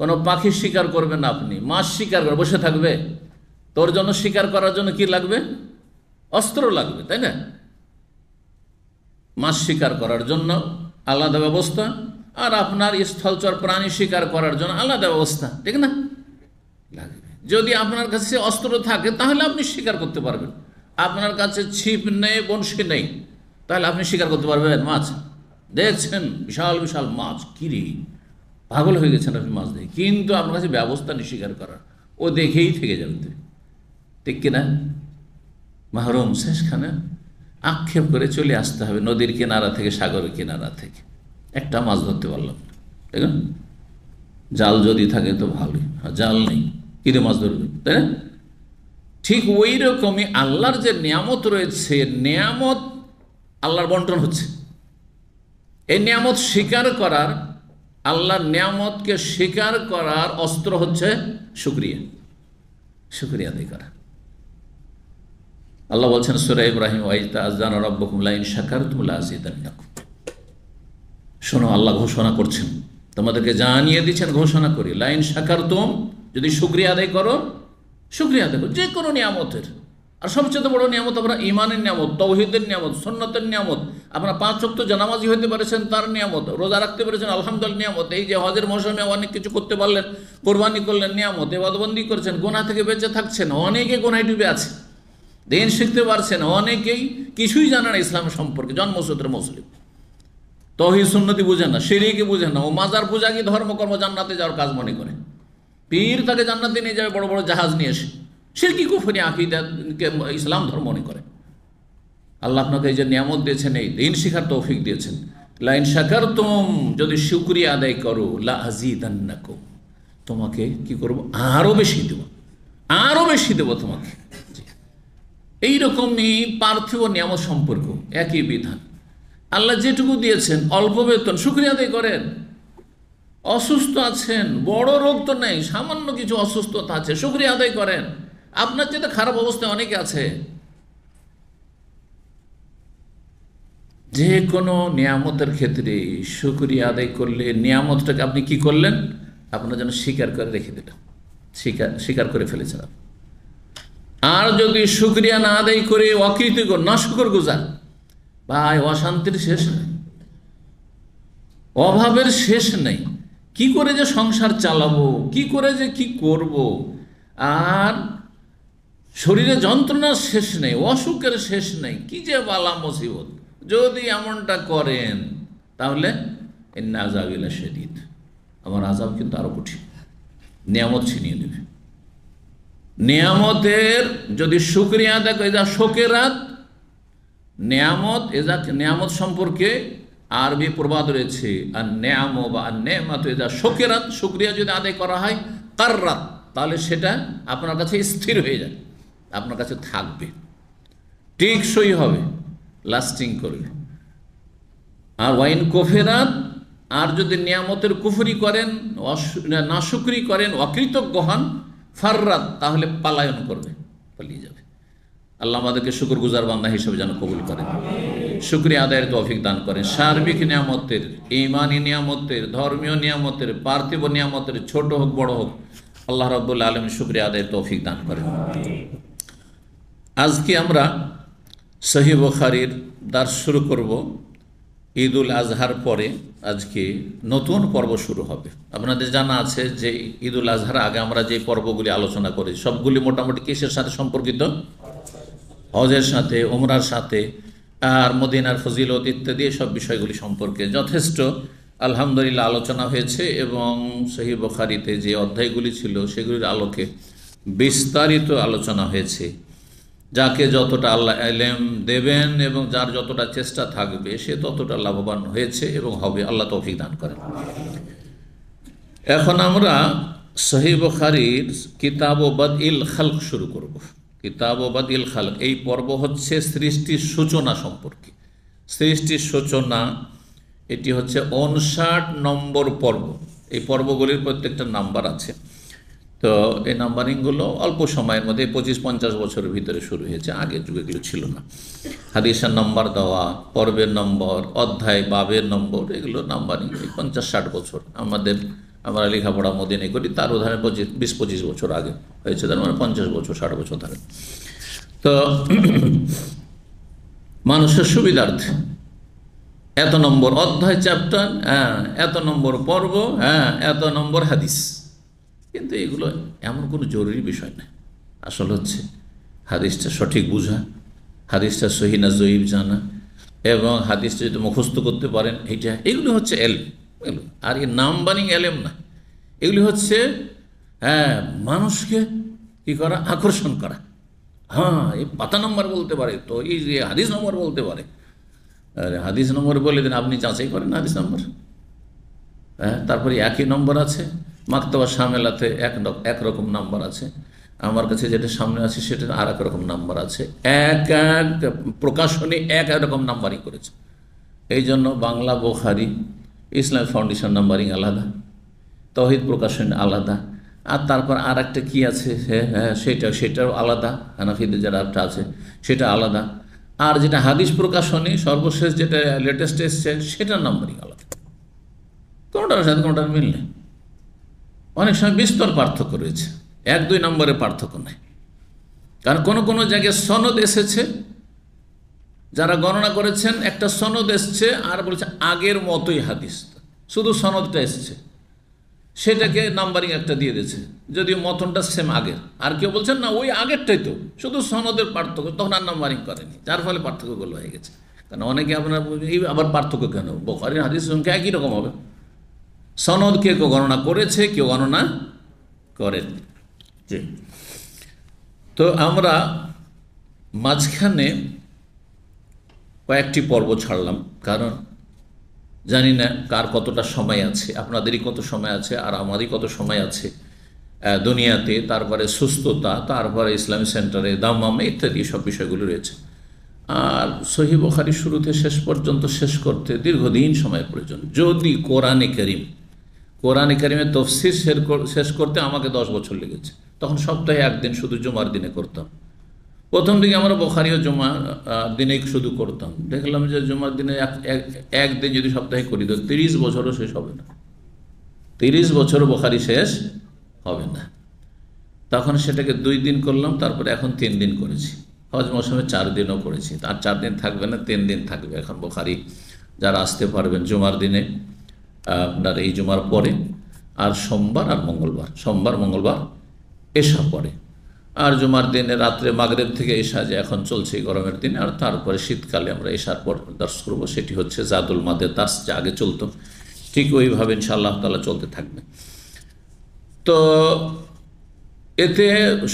কোনো পাখি শিকার করবেন আপনি, মাছ শিকার করে বসে থাকবে? তোর জন্য শিকার করার জন্য কি লাগবে? অস্ত্র লাগবে, তাই না? মাছ শিকার করার জন্য আলাদা ব্যবস্থা, আর আপনার স্থলচর প্রাণী শিকার করার জন্য আলাদা ব্যবস্থা, ঠিক না? লাগবে। যদি আপনার কাছে অস্ত্র থাকে তাহলে আপনি শিকার করতে পারবেন। আপনার কাছে ছিপ নেই, বনশি নেই, তাহলে আপনি শিকার করতে পারবেন মাছ? দেখছেন বিশাল বিশাল মাছ, কিরে পাগল হয়ে গেছেন আপনি মাছ দেখে, কিন্তু আপনার কাছে ব্যবস্থা নেই শিকার করার, ও দেখেই থেকে যাবে, ঠিক কিনা? মাহরুম শেষখানে আক্ষেপ করে চলে আসতে হবে নদীর কিনারা থেকে, সাগরের কিনারা থেকে। একটা মাছ ধরতে পারলাম, ঠিক না? জাল যদি থাকে তো ভালোই, জাল নেই, কিরে মাছ ধরবে, তাই না? ঠিক ওই রকমই আল্লাহর যে নিয়ামত রয়েছে, নিয়ামত আল্লাহর বন্টন হচ্ছে। এই নিয়ামত স্বীকার করার, আল্লাহর নিয়ামতকে স্বীকার করার অস্ত্র হচ্ছে শুকরিয়া, শুকরিয়া আদায় করা। আল্লাহ বলছেন সূরা ইব্রাহিম, ওয়া ইযতাআযানা রাব্বুকুম লাইন শাকারতুম লাযিদান্নাকুম। শোনো, আল্লাহ ঘোষণা করছেন, তোমাদেরকে জানিয়ে দিচ্ছেন, ঘোষণা করি, লাইন শাকারতুম, যদি শুকরিয়া আদায় করো, শুকরিয়া আদায় করো যে কোনো নিয়ামতের। আর সবচেয়ে বড় নিয়ামত আমরা ইমানের নিয়ামত, তাওহীদের নিয়ামত, সুন্নতের নিয়ামত। আপনারা 5 ওয়াক্ত জানামাজি হতে পারেছেন, তার নিয়ামত। রোজা রাখতে পেরেছেন, আলহামদুলিল্লাহ নিয়ামত। এই যে হজের মৌসুমে অনেক কিছু করতে পারলেন, কোরবানি করলেন, নিয়ামত। ইবাদতবন্দি করছেন, গুনাহ থেকে বেঁচে থাকছেন, অনেকে গুনাহে ডুবে আছে, দিন শিখতে পারছেন, অনেকেই কিছুই জানে না ইসলাম সম্পর্কে, জন্মসূত্রে মুসলিম, তাওহীদ সুন্নতি বুঝেন না, শিরকি বুঝেন না, ও মাজার পূজা কি ধর্মকর্ম জান্নাতে যাওয়ার কাজ মনে করে। পীর তাকে জান্নাতে নিয়ে যাবে বড় বড় জাহাজ নিয়ে এসে, শিরকি কুফরি আকীদাকে ইসলাম ধর্ম মনে করে। আল্লাহ আপনাকে এই যে নিয়ামত দিয়েছেন, এই দিন শিখার তৌফিক দিয়েছেন, লাইন শাকারতুম, যদি শুকরিয়া আদায় করো, লাযিদান্নাকুম, তোমাকে কি করব? আরো বেশি দেব, আরো বেশি দেব তোমাকে। এইরকমই পার্থিব নিয়ামত সম্পর্ক, একই বিধান। আল্লাহ যেটুকু দিয়েছেন, অল্প বেতন, শুকরিয়া আদায় করেন। অসুস্থ আছেন, বড় রোগ তো নেই, সামান্য কিছু অসুস্থতা আছে, শুকরিয়া আদায় করেন। আপনার চেয়ে খারাপ অবস্থায় অনেকে আছে। যে কোনো নিয়ামতের ক্ষেত্রে শুকরিয়া আদায় করলে, নিয়ামতটাকে আপনি কি করলেন? আপনার জন্য স্বীকার করে রেখে দিলেন, স্বীকার করে ফেলেছেন। আর যদি শুকরিয়া না আদায় করে অকৃতজ্ঞ, নাশুকর গুজার, ভাই অশান্তির শেষ নেই, অভাবের শেষ নেই। কি করে যে সংসার চালাবো, কি করে যে কি করব, আর শরীরে যন্ত্রণার শেষ নেই, অসুখের শেষ নেই, কি যে বালা মুসিবত। যদি এমনটা করেন তাহলে ইন্না আযাবি লাশাদীদ, আমার আযাব কিন্তু আরো কঠিন, নিয়ামত ছিনিয়ে নেবে। নিয়ামতের যদি শুকরিয়া আদায় করে, যা শোকের রাত, নেয়ামত, এজা নেয়ামত সম্পর্কে আরবি প্রবাদ রয়েছে, আর নেয়াম বা নেয়ামত এজা শোকেরাত, শুকরিয়া যদি আদায় করা হয় কাররাত, তাহলে সেটা আপনার কাছে স্থির হয়ে যায়, আপনার কাছে থাকবে, টেকসই হবে, লাস্টিং করবে। আর ওয়াইন কোফেরাত, আর যদি নিয়ামতের কুফরি করেন, নাশুকরি করেন, অকৃতজ্ঞ হন, ফাররাত, তাহলে পালায়ন করবে, পালিয়ে যাবে। আল্লাহ আমাদেরকে শুকরগুজার বান্দা হিসেবে যেন কবুল করেন, শুকরিয়া আদায়ের তৌফিক দান করেন। সার্বিক নিয়ামতের, ঈমানি নিয়ামতের, ধর্মীয় নিয়ামতের, পার্থিব নিয়ামতের, ছোট হোক বড় হোক, আল্লাহ রাব্বুল আলামিন শুকরিয়া আদায়ের তৌফিক দান করেন। আজকে আমরা সহিহ বুখারীর দার্স শুরু করব। ঈদ উল আজহার পরে আজকে নতুন পর্ব শুরু হবে। আপনাদের জানা আছে যে ঈদ উল আজহার আগে আমরা যে পর্বগুলি আলোচনা করি সবগুলি মোটামুটি কিসের সাথে সম্পর্কিত? হজের সাথে, উমরার সাথে, আর মদিনার ফজিলত ইত্যাদি সব বিষয়গুলি সম্পর্কে যথেষ্ট আলহামদুলিল্লাহ আলোচনা হয়েছে, এবং সহিহ বুখারীতে যে অধ্যায়গুলি ছিল সেগুলির আলোকে বিস্তারিত আলোচনা হয়েছে। যাকে যতটা আল্লাহ ইলম দেবেন এবং যার যতটা চেষ্টা থাকবে সে ততটা লাভবান হয়েছে এবং হবে, আল্লাহ তৌফিক দান করেন। এখন আমরা সহিহ বুখারীর কিতাব বাদইল খালক শুরু করব। কিতাব বাদইল খালক, এই পর্ব হচ্ছে সৃষ্টির সূচনা সম্পর্কে। সৃষ্টির সূচনা, এটি হচ্ছে 59 নম্বর পর্ব। এই পর্বগুলির প্রত্যেকটা নাম্বার আছে। তো এই নাম্বারিংগুলো অল্প সময়ের মধ্যে 25-50 বছরের ভিতরে শুরু হয়েছে, আগের যুগে এগুলো ছিল না। হাদিসের নম্বর দেওয়া, পর্বের নম্বর, অধ্যায় বাবের নম্বর, এগুলো নাম্বারিং 50-60 বছর আমরা লেখাপড়া মদিনায় করি, তার উদাহরণে 20-25 বছর আগে হয়েছে, তার মানে 50 বছর 60 বছর ধরে। তো মানুষের সুবিধার্থে এত নম্বর অধ্যায়, চ্যাপ্টার, এত নম্বর পর্ব, এত নম্বর হাদিস, কিন্তু এগুলো এমন কোনো জরুরি বিষয় নয়। আসল হচ্ছে হাদিসটা সঠিক বোঝা, হাদিসটা সহি না জয়ীফ জানা, এবং হাদিসটা যদি মুখস্থ করতে পারেন, এগুলি হচ্ছে এলম। আর এই নাম্বারিং এলেম না, এগুলি হচ্ছে মানুষকে কি করা, আকর্ষণ করা। এই পাতা নম্বর বলতে পারে, তো এই যে হাদিস নম্বর বলতে পারে, আরে হাদিস নম্বর বলে দিন, আপনি যাচাই করেন হাদিস নম্বর। তারপরে একই নম্বর আছে, মাকতাবা শামেলাতে একরকম নাম্বার আছে, আমার কাছে যেটা সামনে আছে সেটা আর এক রকম নাম্বার আছে, এক প্রকাশনী এক রকম নাম্বারিং করেছে। এই জন্য বাংলা বুখারী, ইসলাম ফাউন্ডেশন নাম্বারিং আলাদা, তৌহিদ প্রকাশনী আলাদা, আর তারপর আর একটা কী আছে সেটাও আলাদা, হানাফিদের যারা একটা আছে সেটা আলাদা, আর যেটা হাদিস প্রকাশনী সর্বশেষ যেটা লেটেস্ট এসছে সেটার নাম্বারিং আলাদা। কোনোটার সাথে কোনোটার মিল নেই, অনেক সময় বিস্তর পার্থক্য রয়েছে, 1-2 নম্বরের পার্থক্য নেই। কারণ কোনো জায়গায় সনদ এসেছে, যারা গণনা করেছেন একটা সনদ এসছে আর বলছে আগের মতোই হাদিস, শুধু সনদটা এসছে, সেটাকে নাম্বারিং একটা দিয়ে দিয়েছে, যদিও মতনটা সেম আগের। আর কেউ বলছেন না ওই আগেরটাই তো, শুধু সনদের পার্থক্য, তখন আর নাম্বারিং করেনি, যার ফলে পার্থক্যগুলো হয়ে গেছে। কারণ অনেকে আপনার এই আবার পার্থক্য কেন, বুখারীর হাদিস সংখ্যা একই রকম হবে, সনদ কেউ গণনা করেছে, কেউ গণনা করেন। তো আমরা মাঝখানে কয়েকটি পর্ব ছাড়লাম, কারণ জানি না কার কতটা সময় আছে, আপনাদেরই কত সময় আছে আর আমারই কত সময় আছে দুনিয়াতে, তারপরে সুস্থতা, তারপরে ইসলামী সেন্টারে দাম্মামে ইত্যাদি সব বিষয়গুলো রয়েছে। আর সহিহ বুখারী শুরুতে শেষ পর্যন্ত শেষ করতে দীর্ঘদিন সময় প্রয়োজন। যদি কোরআনে কারিমের তফসির শেষ করতে আমাকে 10 বছর লেগেছে, তখন সপ্তাহে একদিন শুধু জুমার দিনে করতাম। প্রথম দিকে আমরা বুখারী ও জুমার দিনেই শুধু করতাম, দেখলাম যে জুমার দিনে একদিন যদি সপ্তাহে করি তো 30 বছরও শেষ হবে না, 30 বছরও বুখারী শেষ হবে না। তখন সেটাকে 2 দিন করলাম, তারপরে এখন 3 দিন করেছি। হজ মৌসুমে 4 দিনও করেছি, আর 4 দিন থাকবে না, 3 দিন থাকবে। এখন বুখারী যারা আসতে পারবেন জুমার দিনে, আপনার এই জুমার পরে, আর সোমবার আর মঙ্গলবার এশা পরে, আর জুমার দিনে রাত্রে মাগরিব থেকে এশা যে এখন চলছে গরমের দিনে, আর তারপরে শীতকালে আমরা এশার পর দার্স করবো, সেটি হচ্ছে জাদুল মাদের দার্স, যা আগে চলতো ঠিক ওইভাবে ইনশাআল্লাহ তাআলা চলতে থাকবে। তো এতে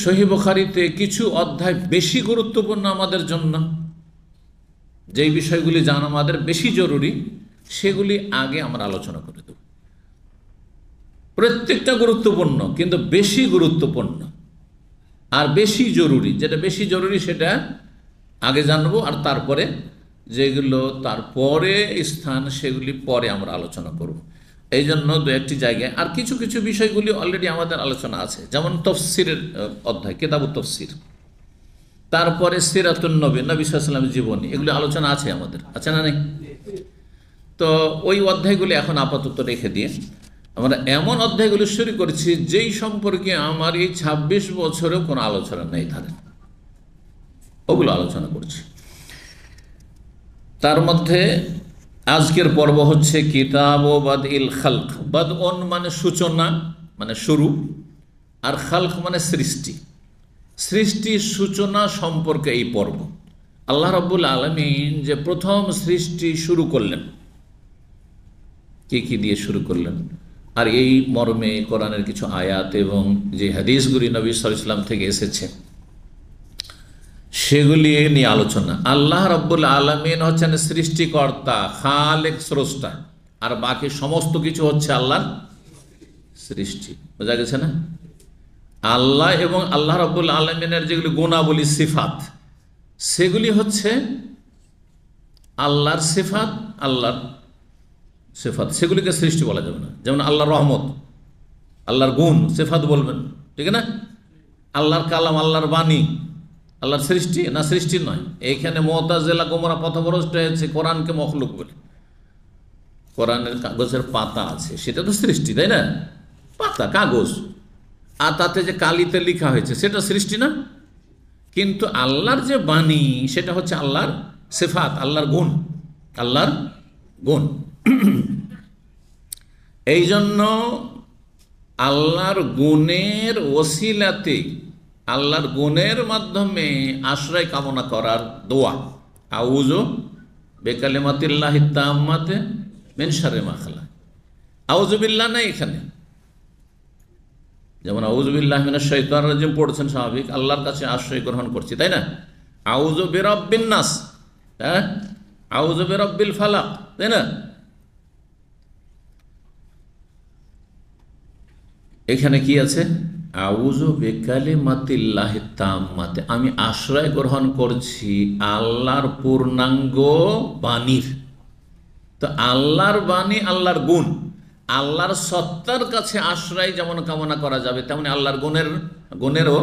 সহিহ বুখারীতে কিছু অধ্যায় বেশি গুরুত্বপূর্ণ আমাদের জন্য, যেই বিষয়গুলি জানা আমাদের বেশি জরুরি সেগুলি আগে আমরা আলোচনা করে দেব। প্রত্যেকটা গুরুত্বপূর্ণ, কিন্তু বেশি গুরুত্বপূর্ণ আর বেশি জরুরি, যেটা বেশি জরুরি সেটা আগে জানবো, আর তারপরে যেগুলো তারপরে স্থান সেগুলি পরে আমরা আলোচনা করব। এই জন্য দু একটি জায়গায় আর কিছু কিছু বিষয়গুলি অলরেডি আমাদের আলোচনা আছে, যেমন তফসিরের অধ্যায়, কেতাবুত তফসির, তারপরে সিরাতুন নবী, নবী সাল্লাল্লাহু আলাইহি ওয়াসাল্লামের জীবনী, এগুলি আলোচনা আছে আমাদের, আছে না নেই? তো ওই অধ্যায়গুলি এখন আপাতত রেখে দিয়ে আমরা এমন অধ্যায়গুলি শুরু করেছি যেই সম্পর্কে আমার এই ২৬ বছরেও কোনো আলোচনা নেই, ধরেন ওগুলো আলোচনা করছি। তার মধ্যে আজকের পর্ব হচ্ছে কিতাব বাদইল খালক। বাদউন মানে সূচনা, মানে শুরু, আর খালক মানে সৃষ্টি। সৃষ্টির সূচনা সম্পর্কে এই পর্ব। আল্লাহ রাব্বুল আলামিন যে প্রথম সৃষ্টি শুরু করলেন, কি দিয়ে শুরু করলেন, আর এই মর্মে কোরআনের কিছু আয়াত এবং যে হাদিসগুলি নবী সাল্লাল্লাহু আলাইহি ওয়াসাল্লাম থেকে এসেছে সেগুলি নিয়ে আলোচনা। আল্লাহ রাব্বুল আলামিন হচ্ছেন সৃষ্টিকর্তা, খালেক, স্রষ্টা, আর বাকি সমস্ত কিছু হচ্ছে আল্লাহর সৃষ্টি। বোঝা গেছে না? আল্লাহ এবং আল্লাহ রাব্বুল আলামিনের যেগুলি গুণাবলী, সিফাত, সেগুলি হচ্ছে আল্লাহর সিফাত, আল্লাহর সিফাত, সেগুলিকে সৃষ্টি বলা যাবে না। যেমন আল্লাহর রহমত, আল্লাহর গুণ, সিফাত বলবেন, ঠিক না? আল্লাহর কালাম, আল্লাহর বাণী, আল্লাহর সৃষ্টি না? সৃষ্টি নয়। এইখানে মুতাজিলা গোমরা পথভ্রষ্ট হয়েছে, কোরআনকে মখলুক বলে। কোরআনের কাগজের পাতা আছে, সেটা তো সৃষ্টি, তাই না? পাতা, কাগজ, আর তাতে যে কালিতে লেখা হয়েছে সেটা সৃষ্টি না? কিন্তু আল্লাহর যে বাণী সেটা হচ্ছে আল্লাহর সিফাত, আল্লাহর গুণ, আল্লাহর গুণ। এই জন্য আল্লাহর গুণের ওসিলাতে, আল্লাহর গুণের মাধ্যমে আশ্রয় কামনা করার দোয়া, আউযু বিকালিমাতিল্লাহি তাম্মাতি মিন শাররি মা খালাক। আউযু বিল্লাহ নাই এখানে, যেমন আউযু বিল্লাহি মিনাশ শাইতানির রাজিম পড়ছেন স্বাভাবিক, আল্লাহর কাছে আশ্রয় গ্রহণ করছি, তাই না? আউযু বিরাব্বিন নাস, হ্যাঁ, আউযু বিরাব্বিল ফালাক, তাই না? এখানে কি আছে? আউযু বিকালিমাতিল্লাহি তাম্মাতি, আমি আশ্রয় গ্রহণ করছি আল্লাহর পূর্ণাঙ্গ বাণীর। তো আল্লাহর বাণী, আল্লাহর গুণ, আল্লাহর সত্তার কাছে আশ্রয় যেমন কামনা করা যাবে, তেমনি আল্লাহর গুণেরও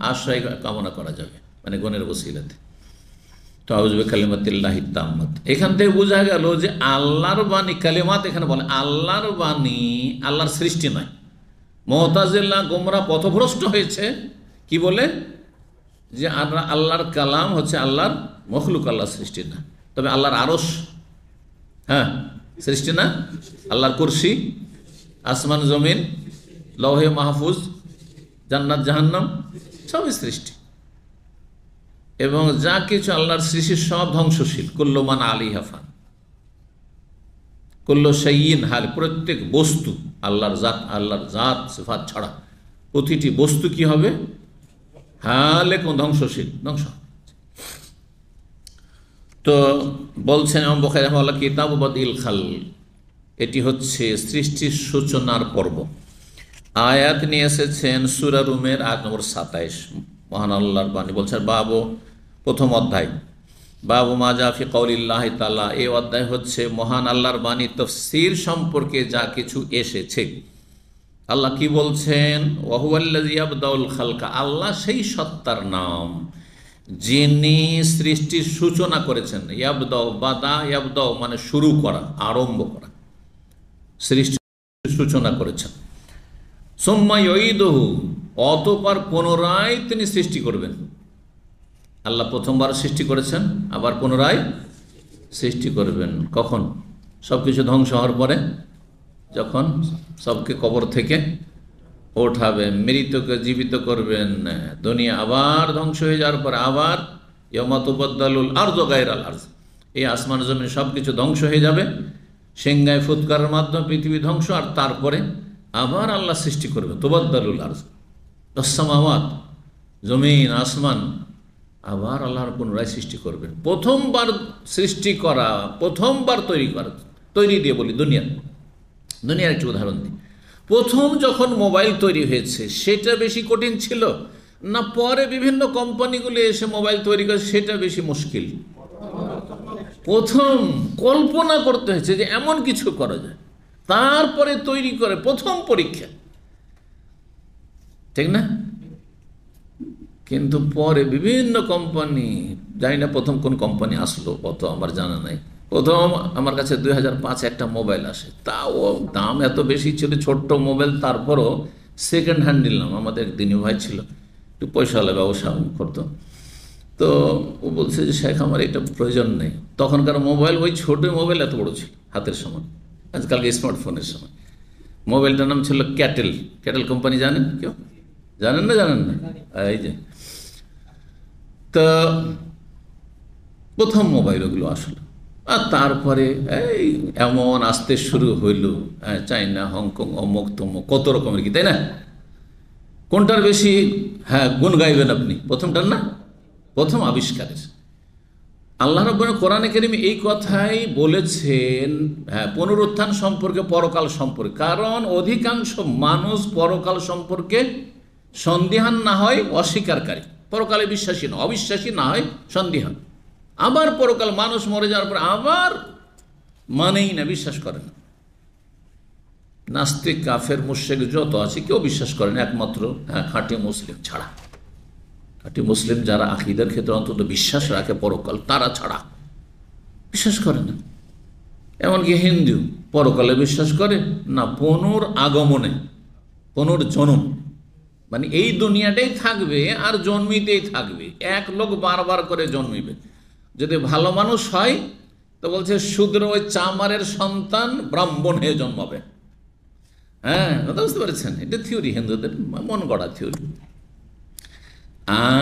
আশ্রয় কামনা করা যাবে, মানে গুণের ওসিলাতে। তো আউযু বিকালিমাতিল্লাহি তাম্মাত, এখান থেকে বোঝা গেল যে আল্লাহর বাণী, কালিমাত এখানে বলে আল্লাহর বাণী, আল্লাহর সৃষ্টি নয়। মুতাজিলা গোমরা পথভ্রষ্ট হয়েছে কি বলে? যে আল্লাহর কালাম হচ্ছে আল্লাহর মখলুক, আল্লাহর সৃষ্টি না। তবে আল্লাহর আরশ, হ্যাঁ, সৃষ্টি না? আল্লাহর কুরসি, আসমান জমিন, লৌহে মাহফুজ, জান্নাত জাহান্নাম, সবই সৃষ্টি। এবং যা কিছু আল্লাহর সৃষ্টি সব ধ্বংসশীল। কুল্লু মান আলাইহা ফান, কুল্লু শাইইন হাল, প্রত্যেক বস্তু আল্লাহর জাত সিফাত ছাড়া প্রতিটি বস্তু কি হবে? হালে কোন ধ্বংসশীল, ধ্বংস। তো বলছেন ইমাম বুখারী রাহিমাহুল্লাহ, কিতাব বাদইল খালক, এটি হচ্ছে সৃষ্টির সূচনার পর্ব। আয়াত নিয়ে এসেছেন সূরা রুমের আয়াত নম্বর ২৭। মহান আল্লাহর বাণী বলছেন, বাবু, প্রথম অধ্যায়, বাবু মা জা ফি কওলিল্লাহি তাআলা, এই অধ্যায় হচ্ছে মহান আল্লাহর বাণী তাফসীর সম্পর্কে যা কিছু এসেছে। আল্লাহ কি বলছেন? ওয়া হুয়াল্লাযী ইয়াবদাউল খালকা, আল্লাহ সেই সত্তার নাম যিনি সৃষ্টির সূচনা করেছেন। ইয়াবদাউ, বাদা ইয়াবদাউ মানে শুরু করা, আরম্ভ করা, সৃষ্টির সূচনা করেছেন। সুম্মা ইউঈদুহু, অতঃপর পুনরায় তিনি সৃষ্টি করবেন। আল্লাহ প্রথমবার সৃষ্টি করেছেন, আবার পুনরায় সৃষ্টি করবেন। কখন? সব কিছু ধ্বংস হওয়ার পরে, যখন সবকে কবর থেকে ওঠাবেন, মৃতকে জীবিত করবেন, দুনিয়া আবার ধ্বংস হয়ে যাওয়ার পরে আবার ইয়াউমা তুবাদদালুল আরযু গায়রাল আরজ, এই আসমান জমিন সব কিছু ধ্বংস হয়ে যাবে, সিংহায় ফুৎকারের মাধ্যমে পৃথিবী ধ্বংস, আর তারপরে আবার আল্লাহ সৃষ্টি করবে। তুবাদদালুল আরজ, আসসামাওয়াত, জমিন, আসমান, আবার আল্লাহর পুনরায় সৃষ্টি করবেন। প্রথমবার সৃষ্টি করা, প্রথমবার তৈরি দিয়ে বলি দুনিয়ার একটি উদাহরণ দিই। প্রথম যখন মোবাইল তৈরি হয়েছে সেটা বেশি কঠিন ছিল, না পরে বিভিন্ন কোম্পানিগুলো এসে মোবাইল তৈরি করে সেটা বেশি মুশকিল? প্রথম কল্পনা করতে হয়েছে যে এমন কিছু করা যায়, তারপরে তৈরি করে প্রথম পরীক্ষা, ঠিক না? কিন্তু পরে বিভিন্ন কোম্পানি, জানি না প্রথম কোন কোম্পানি আসলো কত আমার জানা নাই, প্রথম আমার কাছে 2005 একটা মোবাইল আসে, তাও দাম এত বেশি ছিল, ছোট্ট মোবাইল, তারপরও সেকেন্ড হ্যান্ড নিলাম। আমাদের একদিনই ভাই ছিল, একটু পয়সাওয়ালা ব্যবসা করতো, তো ও বলছে যে শেখ আমার এটা প্রয়োজন নেই। তখনকার মোবাইল, ওই ছোট মোবাইল এত বড় ছিল হাতের সমান, আজকালকে স্মার্টফোনের সময়। মোবাইলটার নাম ছিল ক্যাটেল কোম্পানি, জানেন কেউ? জানেন না? এই যে, তা প্রথম মোবাইল ওগুলো আসলো। আর তারপরে এই এমন আসতে শুরু হইল, চাইনা, হংকং, অমুক তমুক, কত রকমের, কি তাই না? কোনটার বেশি গুণ গাইবেন আপনি? প্রথমটার না? প্রথম আবিষ্কারের। আল্লাহ রাব্বুল কোরআনে কারীমে এই কথাই বলেছেন, পুনরুত্থান সম্পর্কে, পরকাল সম্পর্কে। কারণ অধিকাংশ মানুষ পরকাল সম্পর্কে সন্দিহান না হয় অস্বীকারী, পরকালে বিশ্বাসী না, অবিশ্বাসী না হয় সন্দিহান। আবার পরকাল, মানুষ মরে যাওয়ার পর আবার মানেই না, বিশ্বাস করে না। নাস্তিক, কাফের, মুশরিক যত আছে কেউ বিশ্বাস করেন, একমাত্র খাঁটি মুসলিম ছাড়া। খাঁটি মুসলিম যারা আকীদার ক্ষেত্রে অন্তত বিশ্বাস রাখে পরকাল, তারা ছাড়া বিশ্বাস করে না। এমনকি হিন্দু পরকালে বিশ্বাস করে না, পুনর্গমনে, পুনর্জন্ম, মানে এই দুনিয়াটাই থাকবে আর জন্মিতেই থাকবে, এক লোক বারবার করে জন্মিবে। যদি ভালো মানুষ হয় তো বলছে শূদ্র, ওই চামারের সন্তান ব্রাহ্মণ হয়ে জন্মাবে। কথা বুঝতে পেরেছেন? এটা থিওরি, হিন্দুদের মন গড়া থিওরি।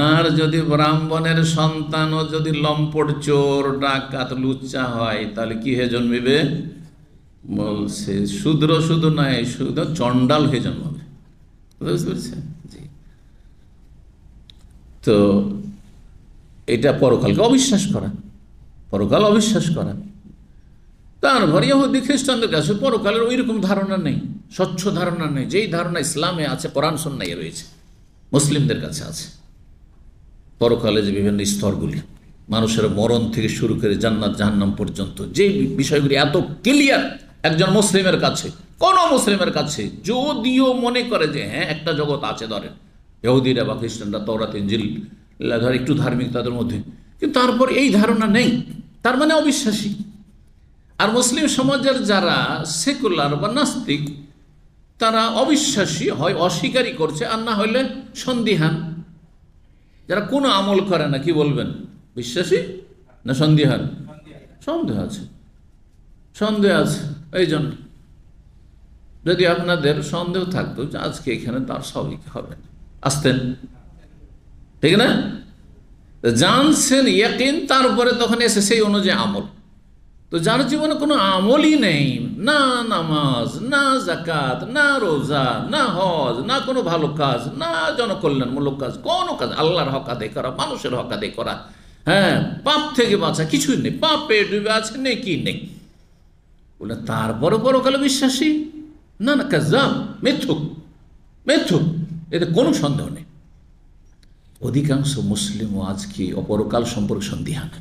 আর যদি ব্রাহ্মণের সন্তানও যদি লম্পট, চোর, ডাকাত, লুচ্চা হয়, তাহলে কি হয়ে জন্মিবে? বলছে শূদ্র শুধু নয়, শুধু চণ্ডাল হয়ে জন্মাবে। বুঝতে পেরেছেন? জি। তো এটা পরকালকে অবিশ্বাস করা, পরকাল অবিশ্বাস করা। তারপর ইহুদি খ্রিস্টানদের কাছে পরকালের ওই রকম ধারণা নেই, স্বচ্ছ ধারণা নেই। যেই ধারণা ইসলামে আছে, কোরআন সুন্নাহে রয়েছে, মুসলিমদের কাছে আছে। পরকালে যে বিভিন্ন স্তরগুলি, মানুষের মরণ থেকে শুরু করে জান্নাত জাহান্নাম পর্যন্ত, যে বিষয়গুলি এত ক্লিয়ার একজন মুসলিমের কাছে, কোন মুসলিমের কাছে, যদিও মনে করে যে একটা জগৎ আছে, ধরেন ইহুদিরা বা খ্রিস্টানরা তওরাত ইনজিল ধর একটু ধার্মিক তাদের মধ্যে, কিন্তু তারপর এই ধারণা নেই, তার মানে অবিশ্বাসী। আর মুসলিম সমাজের যারা সেকুলার বা নাস্তিক, তারা অবিশ্বাসী, হয় অস্বীকারই করছে, আর না হইলে সন্দিহান। যারা কোনো আমল করে না, কি বলবেন? বিশ্বাসী না সন্দিহান? সন্দেহ আছে, সন্দেহ আছে। এই জন্য যদি আপনাদের সন্দেহ থাকতো যে আজকে এখানে তার সবই হবে না, আসতেন, ঠিক না? জানছেন ইয়াকিন, তারপরে তখন এসে সেই অনুযায়ী আমল। তো যার জীবনে কোনো আমলই নেই, না নামাজ, না যাকাত, না রোজা, না হজ, না কোনো ভালো কাজ, না জনকল্যাণমূলক কাজ, কোনো কাজ, আল্লাহর হক আদায় করা, মানুষের হক আদায় করা, পাপ থেকে বাঁচা, কিছুই নেই, পাপে ডুবে আছে, নেকি নেই, বলে তারপরে পরকালে বিশ্বাসী? না, কাজ্জাব, মিথ্যুক, এতে কোনো সন্দেহ নেই। অধিকাংশ মুসলিমও আজকে অপরকাল সম্পর্কে সন্দিহান,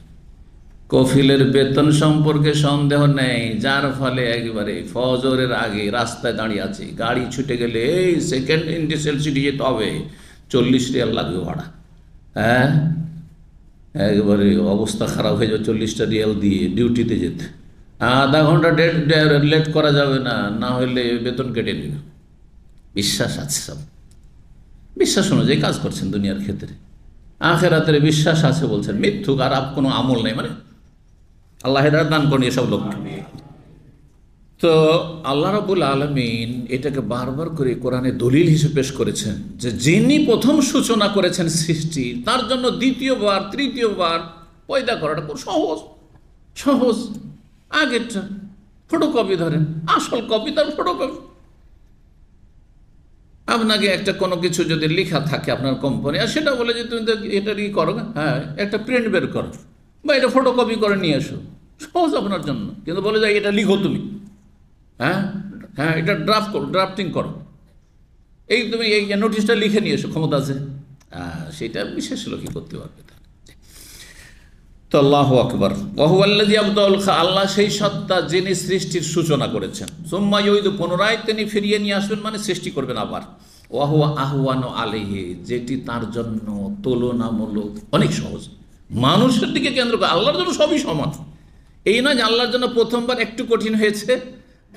কফিলের বেতন সম্পর্কে সন্দেহ নেই, যার ফলে একেবারে ফজরের আগে রাস্তায় দাঁড়িয়ে আছে, গাড়ি ছুটে গেলে এই সেকেন্ড ইন্ডিসেল সিটি যেতে হবে, 40 রিয়াল লাগবে ভাড়া। একেবারে অবস্থা খারাপ হয়ে যাবে 40টা রিয়াল দিয়ে ডিউটিতে যেতে। আধা ঘন্টা লেট করা যাবে না, না হলে বেতন কেটে নেবে। বিশ্বাস আছে, সব বিশ্বাস অনুযায়ী কাজ করছেন দুনিয়ার ক্ষেত্রে। আখিরাতের বিশ্বাস আছে বলছেন মিথ্যুক, আর কোনো আমল নেই, মানে আল্লাহ হেদায়েত দান করেন এসব লোককে। তো আল্লাহ রাব্বুল আলামিন এটাকে বারবার করে কোরআনে দলিল হিসেবে পেশ করেছেন যে যিনি প্রথম সূচনা করেছেন সৃষ্টি, তার জন্য দ্বিতীয়বার তৃতীয়বার পয়দা করাটা খুব সহজ। আগেরটা ফটোকপি ধরেন, আসল কপি তার ফটোকপি। আপনাকে একটা কোনো কিছু যদি লেখা থাকে আপনার কোম্পানি, আর সেটা বলে যে তুমি তো এটা ই করো, হ্যাঁ একটা প্রিন্ট বের করো বা এটা ফটোকপি করে নিয়ে এসো, সহজ আপনার জন্য। কিন্তু বলে যায় এটা লিখো তুমি, হ্যাঁ হ্যাঁ এটা ড্রাফটিং করো, এই তুমি এই নোটিশটা লিখে নিয়ে এসো, ক্ষমতা আছে, সেটা বিশেষ লোকই করতে পারবে। তো আল্লাহু আকবার, ওয়াহুয়াল্লাযী আবদাউল খালক, আল্লাহ সেই সত্তা যিনি সৃষ্টির সূচনা করেছেন, সুম্মা ইউঈদু, পুনরায় তিনি ফিরিয়ে নিয়ে আসবেন, মানে সৃষ্টি করবেন আবার। ওয়াহুয়া আহওয়ানু আলাইহি, যেটি তার জন্য তুলনামূলক অনেক সহজ। মানুষের দিকে কেন্দ্র করে, আল্লাহর জন্য সবই সমান। এই নয় যে আল্লাহর জন্য প্রথমবার একটু কঠিন হয়েছে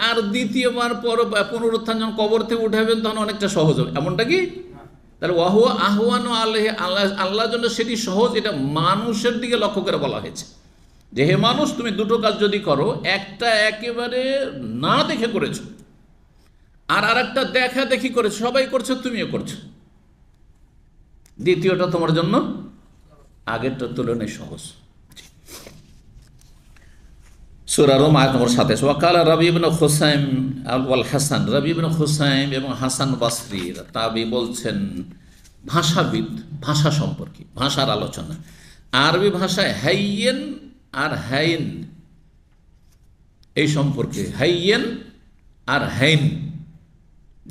আর দ্বিতীয়বার পর পুনরুত্থান যখন কবর থেকে উঠাবেন তখন অনেকটা সহজ হবে, এমনটা কি? তাহলে ওয়াহুয়া আহওয়ানু আলাইহি, আল্লাহর জন্য সেটি সহজ, এটা মানুষের দিকে লক্ষ্য করে বলা হয়েছে যে হে মানুষ, তুমি দুটো কাজ যদি করো, একটা একেবারে না দেখে করেছো আর আরেকটা দেখা দেখি করেছো, সবাই করছো তুমিও করছো, দ্বিতীয়টা তোমার জন্য আগেরটার তুলনায় সহজ। সূরা রুম আয়াত নম্বর 27, ওয়াকালা রবি ইবনে খুসাইম ওয়াল হাসান, রবি ইবনে খুসাইম এবং হাসান বসরি তাবি বলছেন, ভাষাবিদ, ভাষা সম্পর্কে, ভাষার আলোচনা, আরবি ভাষায় হাইয়েন আর হাইন এই সম্পর্কে, হাইয়েন আর হাইন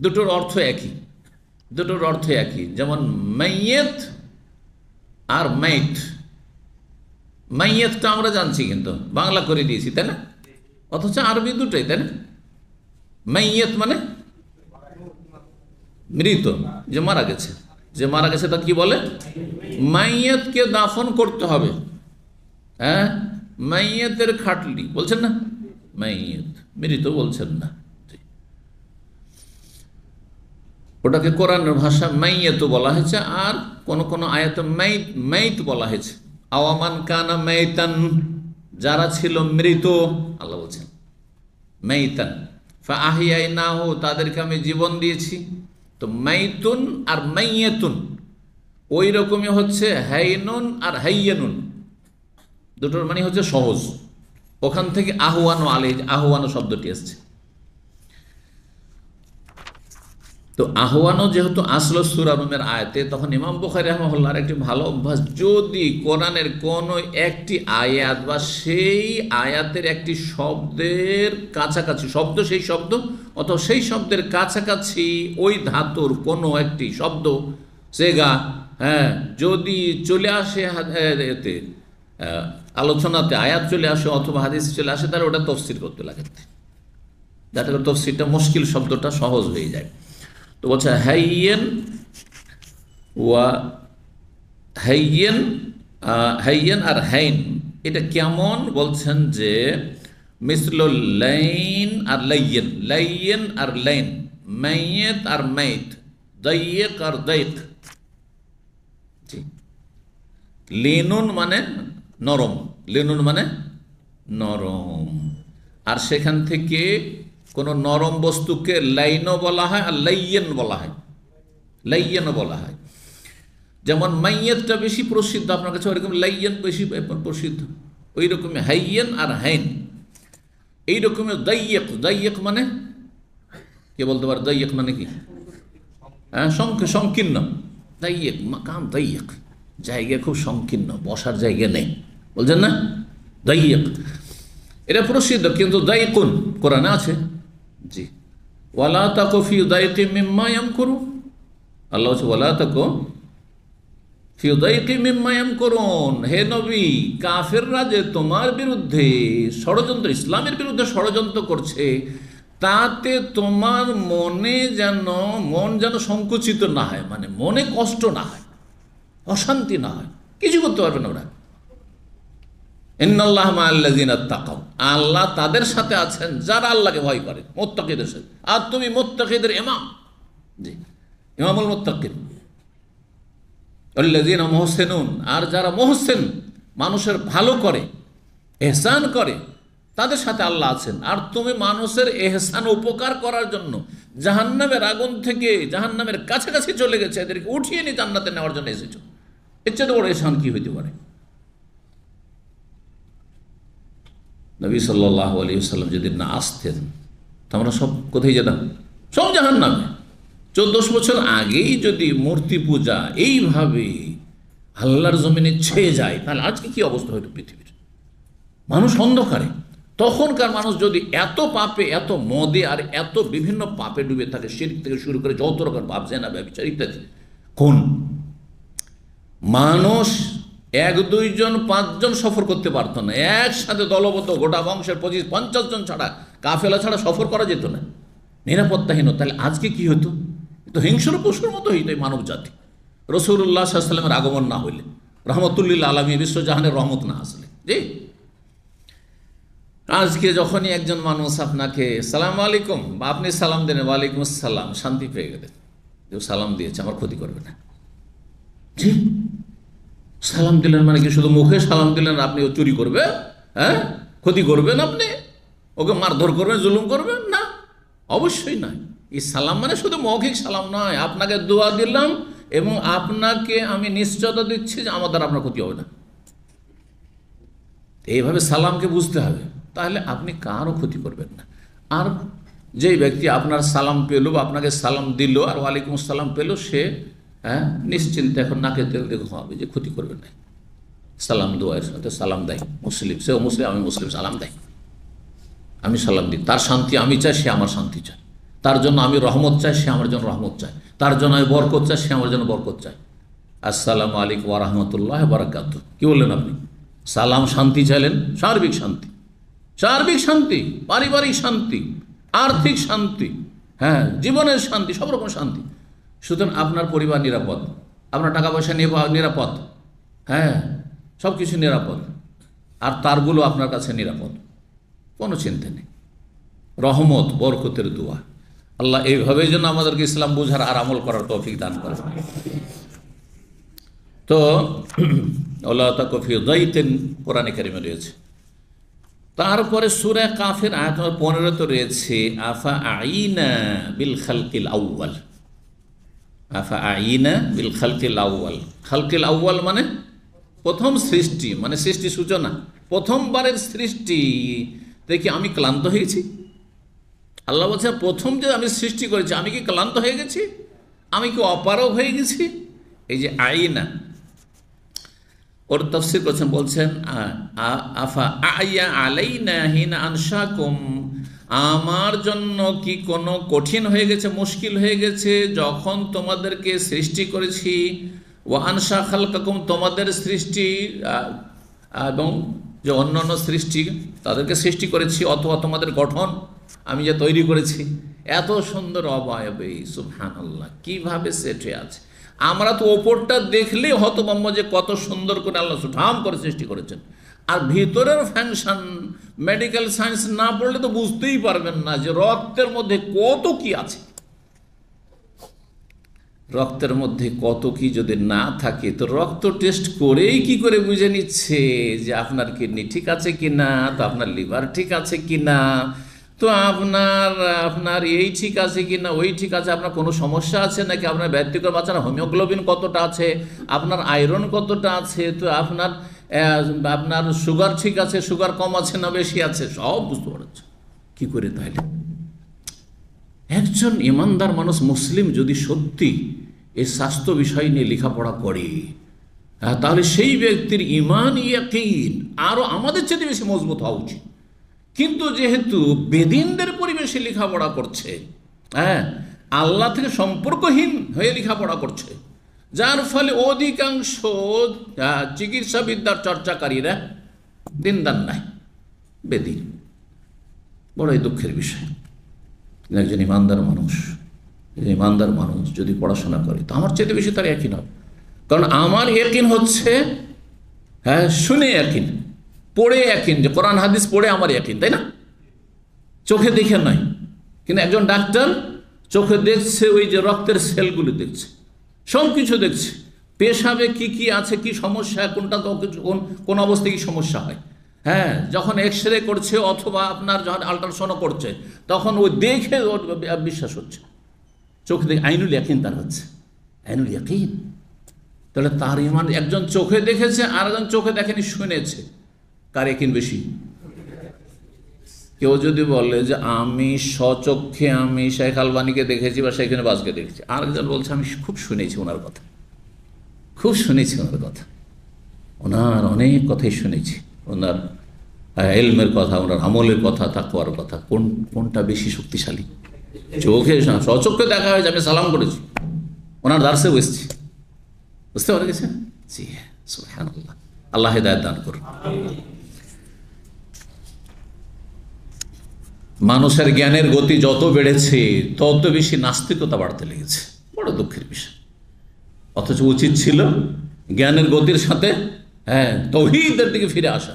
দুটোর অর্থ একই, দুটোর অর্থ একই। যেমন মাইয়েত আর মাইত, মাইয়েতটা আমরা জানছি কিন্তু বাংলা করে দিয়েছি, তাই না? অথচ আরবি দুটোই, তাই না? মাইয়েত মানে মৃত, যে মারা গেছে, যে মারা গেছে তা কি বলে? মাইয়েতকে দাফন করতে হবে, হ্যাঁ মাইয়েতের খাটলি বলছেন না, মাইয়েত, মৃত বলছেন না, ওটাকে কোরআনের ভাষা মাইয়েত বলা হয়েছে। আর কোন কোন আয়াতে মাইত, মাইত বলা হয়েছে, আওয়ামান কানা মাইতান, যারা ছিল মৃত, আল্লাহ বলছেন মাইতান ফাআহিয়াইনাহু, তাদেরকে আমি জীবন দিয়েছি। তো মাইতুন আর মাইয়াতুন ওই রকমই হচ্ছে হাইনুন আর হাইয়ানুন, দুটোর মানে হচ্ছে সহজ। ওখান থেকে আহওয়ানু আলাইহি, আহওয়ানু শব্দটি এসছে। তো আহওয়ানও যেহেতু আসলো সূরা রুমের আয়াতে, তখন ইমাম বুখারী রাহিমাহুল্লাহর একটি ভালো অভ্যাস, যদি কোরআনের কোনো একটি আয়াত বা সেই আয়াতের একটি শব্দের কাছাকাছি শব্দ, সেই শব্দ অথবা সেই শব্দের কাছাকাছি ওই ধাতুর কোনো একটি শব্দ সেগা, হ্যাঁ যদি চলে আসে এতে আলোচনাতে, আয়াত চলে আসে অথবা হাদিস চলে আসে, তাহলে ওটা তফসির করতে লাগে, যাতে করে তফসিরটা মুশকিল শব্দটা সহজ হয়ে যায়। তো বলছে হাইয়েন ওয়া হাইয়েন, হাইয়েন আর হাইন এটা কেমন? বলছেন যে মিসলুল লাইন আর লাইয়েন, লাইয়েন আর লাইন, মাইয়েত আর মাইত, দাইয়েক আর দাইক। লিনুন মানে নরম, লিনুন মানে নরম, আর সেখান থেকে কোন নরম বস্তুকে লাইনও বলা হয় আর লাইয়েন বলা হয়, লাইয়েনও বলা হয়। যেমন মাইয়েতটা বেশি প্রসিদ্ধ আপনার কাছে, ওইরকম লাইয়েন বেশি প্রসিদ্ধ, ওই রকমই হাইয়েন আর হাইন। এইরকমের দাইয়েক, দাইয়েক মানে কে বলতে পারে? দাইয়েক মানে কি? হ্যাঁ সংকীর্ণ, দাইয়েক মাকাম, দাইয়েক জায়গা খুব সংকীর্ণ, বসার জায়গা নেই, বলছেন না দাইয়েক, এটা প্রসিদ্ধ। কিন্তু দাইকুন কোরআনে আছে, জি, ওয়ালা তাকু ফি দাইকিম মিম্মা ইয়ামকুরুন, আল্লাহ বলছে ওয়ালা তাকু ফি দাইকিম মিম্মা ইয়ামকুরুন, হে নবী কাফেররা যে তোমার বিরুদ্ধে ষড়যন্ত্র, ইসলামের বিরুদ্ধে ষড়যন্ত্র করছে, তাতে তোমার মন যেন সংকুচিত না হয়, মানে মনে কষ্ট না হয়, অশান্তি না হয়, কিছু করতে পারবে না ওরা। ইন্নাল্লাহা মাআল্লাযিনা তাকাউ, আল্লাহ তাদের সাথে আছেন যারা আল্লাহকে ভয় করে, মুত্তাকিদের সাথে। আর তুমি মুত্তাকিদের ইমাম, জি ইমামুল মুত্তাকিন, আল্লাযিনা মুহসিনুন, আর যারা মুহসিন মানুষের ভালো করে, ইহসান করে, তাদের সাথে আল্লাহ আছেন। আর তুমি মানুষের ইহসান উপকার করার জন্য জাহান্নামের আগুন থেকে, জাহান্নামের কাছাকাছি চলে গেছে, এদেরকে উঠিয়ে নিয়ে জান্নাতে নেওয়ার জন্য এসেছো, এর চেয়ে বড় ইহসান কি হইতে পারে? নবী সাল্লাল্লাহু আলাইহি ওয়াসাল্লাম যদি না আসতেন তো আমরা সব কোথায় যেতাম? সব জাহান্নামে। 1400 বছর আগেই যদি মূর্তি পূজা এইভাবে আল্লাহর জমিনে ছেয়ে যায়, তাহলে আজকে কি অবস্থা হতো পৃথিবীর? মানুষ অন্ধকারে। তখনকার মানুষ যদি এত পাপে, এত মদে আর এত বিভিন্ন পাপে ডুবে থাকে, শিরক থেকে শুরু করে যত রকম পাপ, জেনা, ব্যভিচার ইত্যাদি, কোন মানুষ 1, 2 জন 5 জন সফর করতে পারতো না, একসাথে দলবদ্ধ গোটা বংশের 25-50 জন ছাড়া, কাফেলা ছাড়া সফর করা যেত না, নিরাপত্তাহীন। তাহলে আজকে কি হতো? তো হিংস্র পশুর মতো হইতো এই মানব জাতি, রাসূলুল্লাহ সাল্লাল্লাহু আলাইহি ওয়াসাল্লামের আগমন না হইলে, রহমতুল্লিল আলামিন, বিশ্বজাহানের রহমত না আসলে। জি, আজকে যখনই একজন মানুষ আপনাকে সালাম আলাইকুম, বা আপনি সালাম দেন ওয়ালাইকুম আসসালাম, শান্তি পেয়ে গেলেন, যে সালাম দিয়েছে আমার ক্ষতি করবে না। জি, সালাম দিলেন মানে কি শুধু মুখে সালাম দিলেন আপনি ও চুরি করবে? হ্যাঁ, ক্ষতি করবেন আপনি, ওকে মারধর করবেন, জুলুম করবেন? না, অবশ্যই নয়। এই সালাম মানে শুধু মৌখিক সালাম নয়, আপনাকে দোয়া দিলাম এবং আপনাকে আমি নিশ্চয়তা দিচ্ছি যে আমার দ্বারা আপনার ক্ষতি হবে না। এইভাবে সালামকে বুঝতে হবে, তাহলে আপনি কারও ক্ষতি করবেন না। আর যেই ব্যক্তি আপনার সালাম পেল বা আপনাকে সালাম দিল আর ওয়ালাইকুম আসসালাম পেল, সে নিশ্চিন্তে এখন নাকে তেল দিয়ে ঘুমাবে যে ক্ষতি করবে না। সালাম দোয়ার সাথে সালাম দেয় মুসলিম, সেও মুসলিম, আমি মুসলিম, সালাম দেয়, আমি সালাম দিই, তার শান্তি আমি চাই, সে আমার শান্তি চায়, তার জন্য আমি রহমত চাই, সে আমার জন্য রহমত চায়, তার জন্য আমি বরকত চাই, সে আমার জন্য বরকত চায়। আসসালামু আলাইকুম ওয়া রাহমাতুল্লাহি ওয়া বারাকাতুহু। কি বললেন আপনি? সালাম শান্তি চাইলেন, সার্বিক শান্তি, সার্বিক শান্তি, পারিবারিক শান্তি, আর্থিক শান্তি, হ্যাঁ, জীবনের শান্তি, সব রকম শান্তি। সুতরাং আপনার পরিবার নিরাপদ, আপনার টাকা পয়সা নিরাপদ, হ্যাঁ, সব কিছু নিরাপদ, আর তারগুলো আপনার কাছে নিরাপদ, কোনো চিন্তা নেই। রহমত, বরকতের দোয়া। আল্লাহ এইভাবেই যেন আমাদেরকে ইসলাম বুঝার আর আমল করার তৌফিক দান করে। তো আল্লাহ তাআলা ফি যাইতিন কোরআনে কারিমে রয়েছে। তারপরে সূরা কাফের আয়াত নম্বর 15 তো রয়েছে আফা আইনা বিল খালকিল আউয়াল। আফা আইনা বিল খালকিল আউয়াল। খালকিল আউয়াল মানে প্রথম সৃষ্টি, মানে সৃষ্টি সূচনা, প্রথমবারের সৃষ্টি দেখি আমি ক্লান্ত হয়েছি। আল্লাহ বলছে প্রথম যে আমি সৃষ্টি করেছি, আমি কি ক্লান্ত হয়ে গেছি? আমি কি অপারগ হয়ে গেছি? এই যে আইনা, ওর তাফসীর করছেন, বলছেন আফা আয়া আলাইনা হিনা আনশাকুম, আমার জন্য কি কোনো কঠিন হয়ে গেছে, মুশকিল হয়ে গেছে যখন তোমাদেরকে সৃষ্টি করেছি? ওয়া আনশা খালকাকুম, তোমাদের সৃষ্টি এবং যে অন্যান্য সৃষ্টি তাদেরকে সৃষ্টি করেছি, অথবা তোমাদের গঠন আমি যে তৈরি করেছি, এত সুন্দর অবয়বে, সুবহানাল্লাহ, কিভাবে সেট হয়ে আছে। আমরা তো ওপরটা দেখলেই হতভম্ব যে কত সুন্দর করে আল্লাহ সুঠাম করে সৃষ্টি করেছেন, আর ভিতরের ফাংশন মেডিকেল সায়েন্স না পড়লে তো বুঝতেই পারবেন না যে রক্তের মধ্যে কত কি আছে। রক্তের মধ্যে কত কি যদি না থাকে তো রক্ত টেস্ট করেই কি করে বুঝে নিচ্ছে যে আপনার কিডনি ঠিক আছে কিনা, তো আপনার লিভার ঠিক আছে কিনা, তো আপনার এই ঠিক আছে কিনা, ওই ঠিক আছে, আপনার কোনো সমস্যা আছে নাকি, আপনার ব্যক্তিগত বাচ্চার হোমিওগ্লোবিন কতটা আছে, আপনার আয়রন কতটা আছে, তো আপনার সুগার ঠিক আছে, সুগার কম আছে না বেশি আছে, সব বুঝতে পারছে। কি করে? তাহলে একজন ইমানদার মানুষ, মুসলিম, যদি সত্যি এই স্বাস্থ্য বিষয় নিয়ে লেখাপড়া করে, তাহলে সেই ব্যক্তির ঈমান, ইয়াকিন আরও আমাদের চেয়ে বেশি মজবুত হওয়া উচিত। কিন্তু যেহেতু বেদিনদের পরিবেশে লেখাপড়া করছে, হ্যাঁ, আল্লাহ থেকে সম্পর্কহীন হয়ে লেখাপড়া করছে, যার ফলে অধিকাংশ চিকিৎসাবিদ্যার চর্চাকারীরা দিনদার নাই, বেদিন। বড়ই দুঃখের বিষয়। একজন ইমানদার মানুষ যদি পড়াশোনা করে, তো আমার চেয়ে বেশি তার ইয়াকিন হবে। কারণ আমার ইয়াকিন হচ্ছে, হ্যাঁ, শুনে ইয়াকিন, পড়ে ইয়াকিন, যে কোরআন হাদিস পড়ে আমার ইয়াকিন, তাই না? চোখে দেখে নয়। কিন্তু একজন ডাক্তার চোখে দেখছে, ওই যে রক্তের সেলগুলো দেখছে, সব কিছু দেখছে, পেশাবে কি কি আছে, কি সমস্যা, কোনটা কোন অবস্থায় কি সমস্যা হয়, হ্যাঁ, যখন এক্স রে করছে অথবা আপনার যখন আল্ট্রাসাউন্ড করছে, তখন ওই দেখে ওর বিশ্বাস হচ্ছে, চোখে দেখে আইনুল ইয়াকিন তার হচ্ছে, আইনুল ইয়াকিন। তাহলে তার ইমান, একজন চোখে দেখেছে আর একজন চোখে দেখেনি, শুনেছে, কার ইয়াকিন বেশি? কেউ যদি বলে যে আমি স্বচক্ষে আমি শেখ আলবানীকে দেখেছি বা সেখানে বাজকে দেখেছি, আরেকজন বলছে আমি খুব শুনেছি ওনার কথা, খুব শুনেছি ওনার কথা, ওনার অনেক কথাই শুনেছি, ওনার ইলমের কথা, ওনার আমলের কথা, তাকওয়ার কথা। কোনটা বেশি শক্তিশালী? চোখে স্বচক্ষে দেখা হয়েছে, আমি সালাম করেছি, ওনার দার্সে বসছি, বুঝতে পারে গেছে। জি হ্যাঁ, সুবহানাল্লাহ, আল্লাহ হিদায়াত দান করুন। মানুষের জ্ঞানের গতি যত বেড়েছে তত বেশি নাস্তিকতা বাড়তে লেগেছে, বড় দুঃখের বিষয়। অথচ উচিত ছিল জ্ঞানের গতির সাথে তৌহিদের দিকে ফিরে আসা,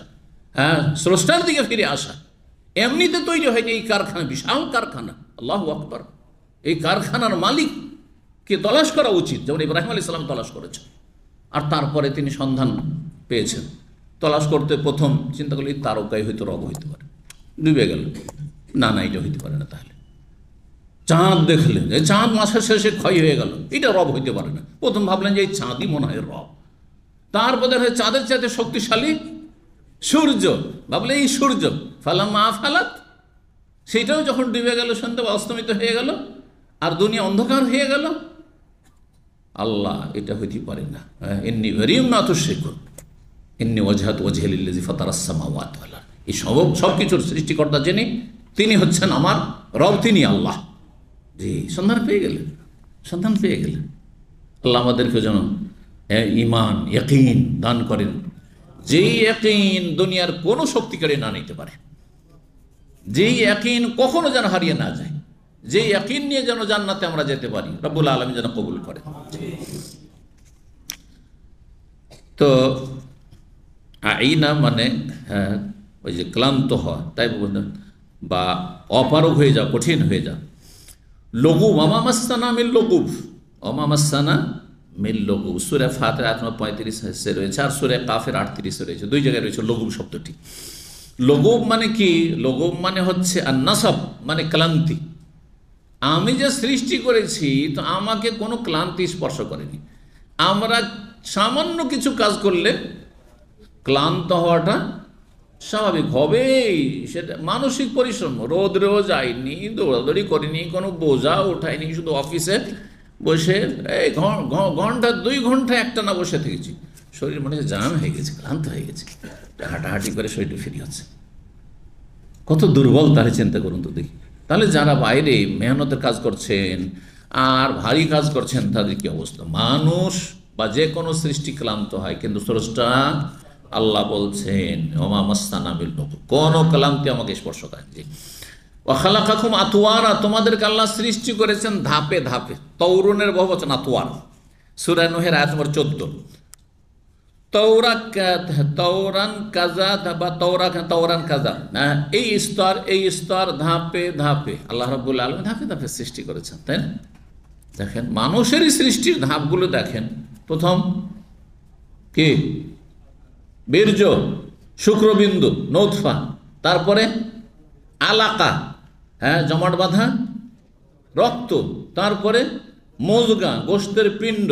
স্রষ্টার দিকে ফিরে আসা। এমনিতে তৈরি হয়নি এই কারখানা, বিশাল কারখানা, আল্লাহু আকবার। এই কারখানার মালিককে তলাশ করা উচিত, যেমন ইব্রাহিম আলাইহিস সালাম তলাশ করেছেন। আর তারপরে তিনি সন্ধান পেয়েছেন। তলাশ করতে প্রথম চিন্তা করলে তারকাই হয়তো রব হইতে পারে, ডুবে গেল, না এটা হইতে পারে না। তাহলে চাঁদ দেখলেন, যে চাঁদ মাসের শেষে ক্ষয় হয়ে গেল, এটা রব হইতে পারে না। প্রথম ভাবলেন যে এই চাঁদই মনে হয় রব। তারপরে চাঁদের চাইতে শক্তিশালী সূর্য, ভাবলে এই সূর্য। ফালাম্মা আফালাত, সেটাও যখন ডুবে গেল, সন্ধ্যা অস্তমিত হয়ে গেল, আর দুনিয়া অন্ধকার হয়ে গেল, আল্লাহ এটা হইতে পারে না। ইন্নী বারিউম মিম্মা তুশরিকুন, ইন্নী ওয়াজহাতু ওয়াজহিয়া লিল্লাযী ফাতারাস সামাওয়াতি ওয়াল আরদ। এই সব কিছুর সৃষ্টিকর্তা যিনি, তিনি হচ্ছেন আমার রব, তিনি আল্লাহ। জি, সন্ধান পেয়ে গেলেন, সন্ধান পেয়ে গেলেন। আল্লাহ আমাদেরকে যেন ঈমান, ইয়াকিন দান করেন, যেই ইয়াকিন দুনিয়ার কোনো শক্তি কেড়ে না নিতে পারে, যেই ইয়াকিন কখনো যেন হারিয়ে না যায়, যেই ইয়াকিন নিয়ে যেন জান্নাতে আমরা যেতে পারি, রব্বুল আলামিন যেন কবুল করেন। তো আইনা মানে ওই যে ক্লান্ত হওয়া, তাই বা অপারগ হয়ে যাওয়া, কঠিন হয়ে যাওয়া। লঘু অমামাস্তানা মিল লঘুব, অমামাস্তানা মিল লঘুব। সূরা ফাতিহা 35 রয়েছে, আর সূরা কাফের 38 রয়েছে, দুই জায়গায় রয়েছে লঘুব শব্দটি। লঘুব মানে কি? লঘুব মানে হচ্ছে আর নাসব মানে ক্লান্তি। আমি যে সৃষ্টি করেছি, তো আমাকে কোনো ক্লান্তি স্পর্শ করেনি। আমরা সামান্য কিছু কাজ করলে ক্লান্ত হওয়াটা স্বাভাবিক হবেই, সেটা মানসিক পরিশ্রম। রোদ্রেও যায়নি, দৌড়াদৌড়ি করিনি, কোনো বোঝা ওঠায়নি, শুধু অফিসে বসে এই ঘন্টা 2 ঘন্টা একটানা বসে থেকেছি, শরীর মনে হচ্ছে জাম হয়ে গেছে, ক্লান্ত হয়ে গেছে, হাঁটাহাঁটি করে শরীরটা ফিরে হচ্ছে। কত দুর্বল, তাহলে চিন্তা করুন তো দেখি। তাহলে যারা বাইরে মেহনতের কাজ করছেন আর ভারী কাজ করছেন, তাদের কি অবস্থা? মানুষ বা যে কোনো সৃষ্টি ক্লান্ত হয়, কিন্তু স্রষ্টা আল্লাহ বলছেন ওমা মাসসানা বিল লঘুব, কোনো ক্লান্তি আমাকে স্পর্শ করেনি। ওয়া খালাকাকুম আতওয়ারা, তোমাদেরকে আল্লাহ সৃষ্টি করেছেন ধাপে ধাপে। তৌরুনের বহুবচন আতওয়ার, সূরা নূহের আয়াত নম্বর 14। তৌরান কাজা বা তৌরান কাজা, এই স্তর ধাপে ধাপে আল্লাহ রাব্বুল আলামিন ধাপে ধাপে সৃষ্টি করেছেন, তাই না? দেখেন মানুষেরই সৃষ্টির ধাপগুলো দেখেন। প্রথম কি? বীর্য, শুক্রবিন্দু, নৌতফা, তারপরে আলাকা, জমাট বাঁধা রক্ত, তারপরে মজগা, গোস্তের পিণ্ড,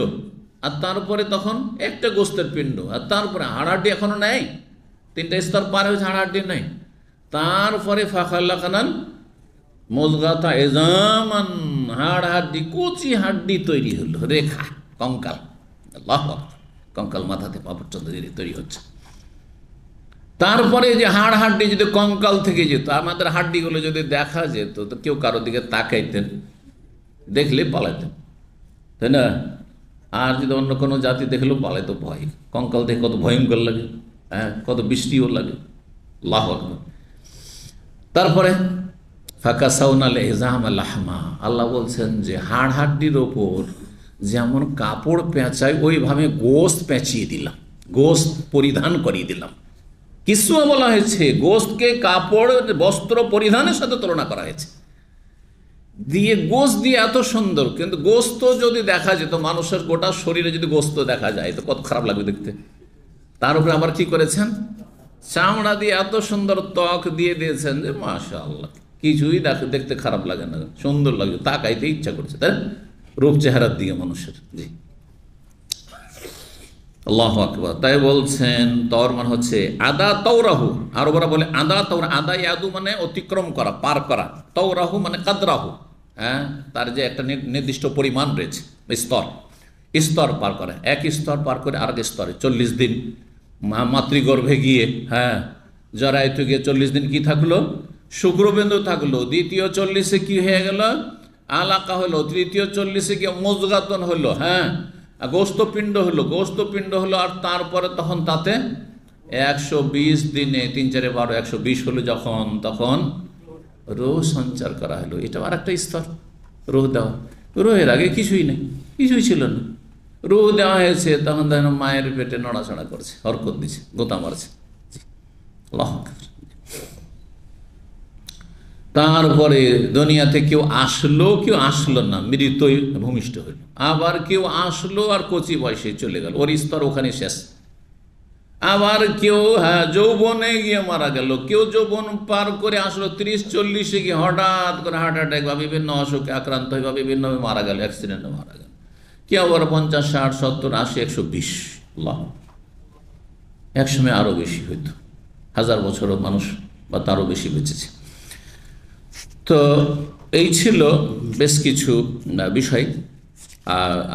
আর তারপরে তখন একটা গোস্তের পিণ্ড, আর তারপরে হাড়াহাড্ডি এখনো নেই, 3টা স্তর পার হয়েছে, হাড়াহাড্ডি নেই। তারপরে ফাখাল্লাকানাল মজগাতা এজামান, হাড়হাড্ডি, কচি হাড্ডি তৈরি হলো, রেখা, কঙ্কাল। আল্লাহু আকবার, কঙ্কাল মাথাতে পা পর্যন্ত তৈরি হচ্ছে। তারপরে যে হাড়হাড্ডি যদি কঙ্কাল থেকে যেত, আমাদের হাড্ডিগুলো যদি দেখা যেত, তো কেউ কারোর দিকে তাকাইতেন, দেখলে পালাইতেন, তাই না? আর যদি অন্য কোনো জাতি দেখলেও পালাইতো ভয়। কঙ্কাল দেখে কত ভয়ঙ্কর লাগে, কত বৃষ্টিও লাগে। আল্লাহু আকবার। তারপরে ফাকাসাউনাল ইজামা লাহমা, আল্লাহ বলছেন যে হাড়হাড্ডির ওপর যেমন কাপড় পেঁচায়, ওইভাবে গোস্ত পেঁচিয়ে দিলাম, গোস্ত পরিধান করিয়ে দিলাম। কিছু বলা হয়েছে গোস্তকে কাপড়, বস্ত্র পরিধানের সাথে তুলনা করা হয়েছে, দিয়ে গোস্ত দিয়ে এত সুন্দর। কিন্তু গোস্ত যদি দেখা যেত, মানুষের গোটা শরীরে যদি গোস্ত দেখা যায়, তো কত খারাপ লাগবে দেখতে। তার উপরে আবার কি করেছেন? চামড়া দিয়ে এত সুন্দর ত্বক দিয়ে দিয়েছেন যে মাশাআল্লাহ, কিছুই দেখতে খারাপ লাগে না, সুন্দর লাগে, তাকাইতে ইচ্ছা করছে, তাই রূপ চেহারার দিকে মানুষের। জি, আল্লাহু আকবার। তাই বলছেন তওর মানে হচ্ছে আদা তওরাহু, আরবরা বলে আদা তওরা, আদা ইয়াদু মানে অতিক্রম করা, পার করা, তওরাহু মানে কাদরাহু, হ্যাঁ, তার যে একটা নির্দিষ্ট পরিমাণ রয়েছে, স্তর, স্তর পার করে, এক স্তর পার করে আরেক স্তরে 40 দিন মাতৃগর্ভে গিয়ে, হ্যাঁ, জরায়ুতে গিয়ে 40 দিন কি থাকলো, শুক্রবিন্দু থাকলো, দ্বিতীয় 40-এ কি হয়ে গেল, আলাকা হলো, তৃতীয় 40-এ গিয়ে মুজগাতন হলো, হ্যাঁ, গোস্তপিণ্ড হলো, গোস্তপিণ্ড হলো, আর তারপরে তখন তাতে 120 দিনে 3 4 12 120 হলো যখন, তখন রোহ সঞ্চার করা হলো। এটা আর একটা স্তর, রোহ দেওয়া। রোহের আগে কিছুই নেই, কিছুই ছিল না, রোহ দেওয়া হয়েছে, তখন দেখেন মায়ের পেটে নড়াচড়া করছে, হরকত দিচ্ছে, গোতা মারছে। আল্লাহু আকবার। তারপরে দুনিয়াতে কেউ আসলো, কেউ আসলো না, মৃতই ভূমিষ্ঠ হইল, আবার কেউ আসলো আর কচি বয়সে চলে গেল, ওর স্তর ওখানে শেষ। আবার কেউ, হ্যাঁ, যৌবনে গিয়ে মারা গেল, কেউ যৌবন পার করে আসলো 30-40-এ গিয়ে হঠাৎ করে হার্ট অ্যাটাক বা বিভিন্ন অসুখে আক্রান্ত হয়ে বা বিভিন্নভাবে মারা গেল, অ্যাক্সিডেন্টে মারা গেল। কেউ আবার 50, 60, 70, 80, 120, আল্লাহ, একসময় আরও বেশি হইতো, 1000 বছরও মানুষ বা তারও বেশি বেঁচেছে। তো এই ছিল বেশ কিছু বিষয়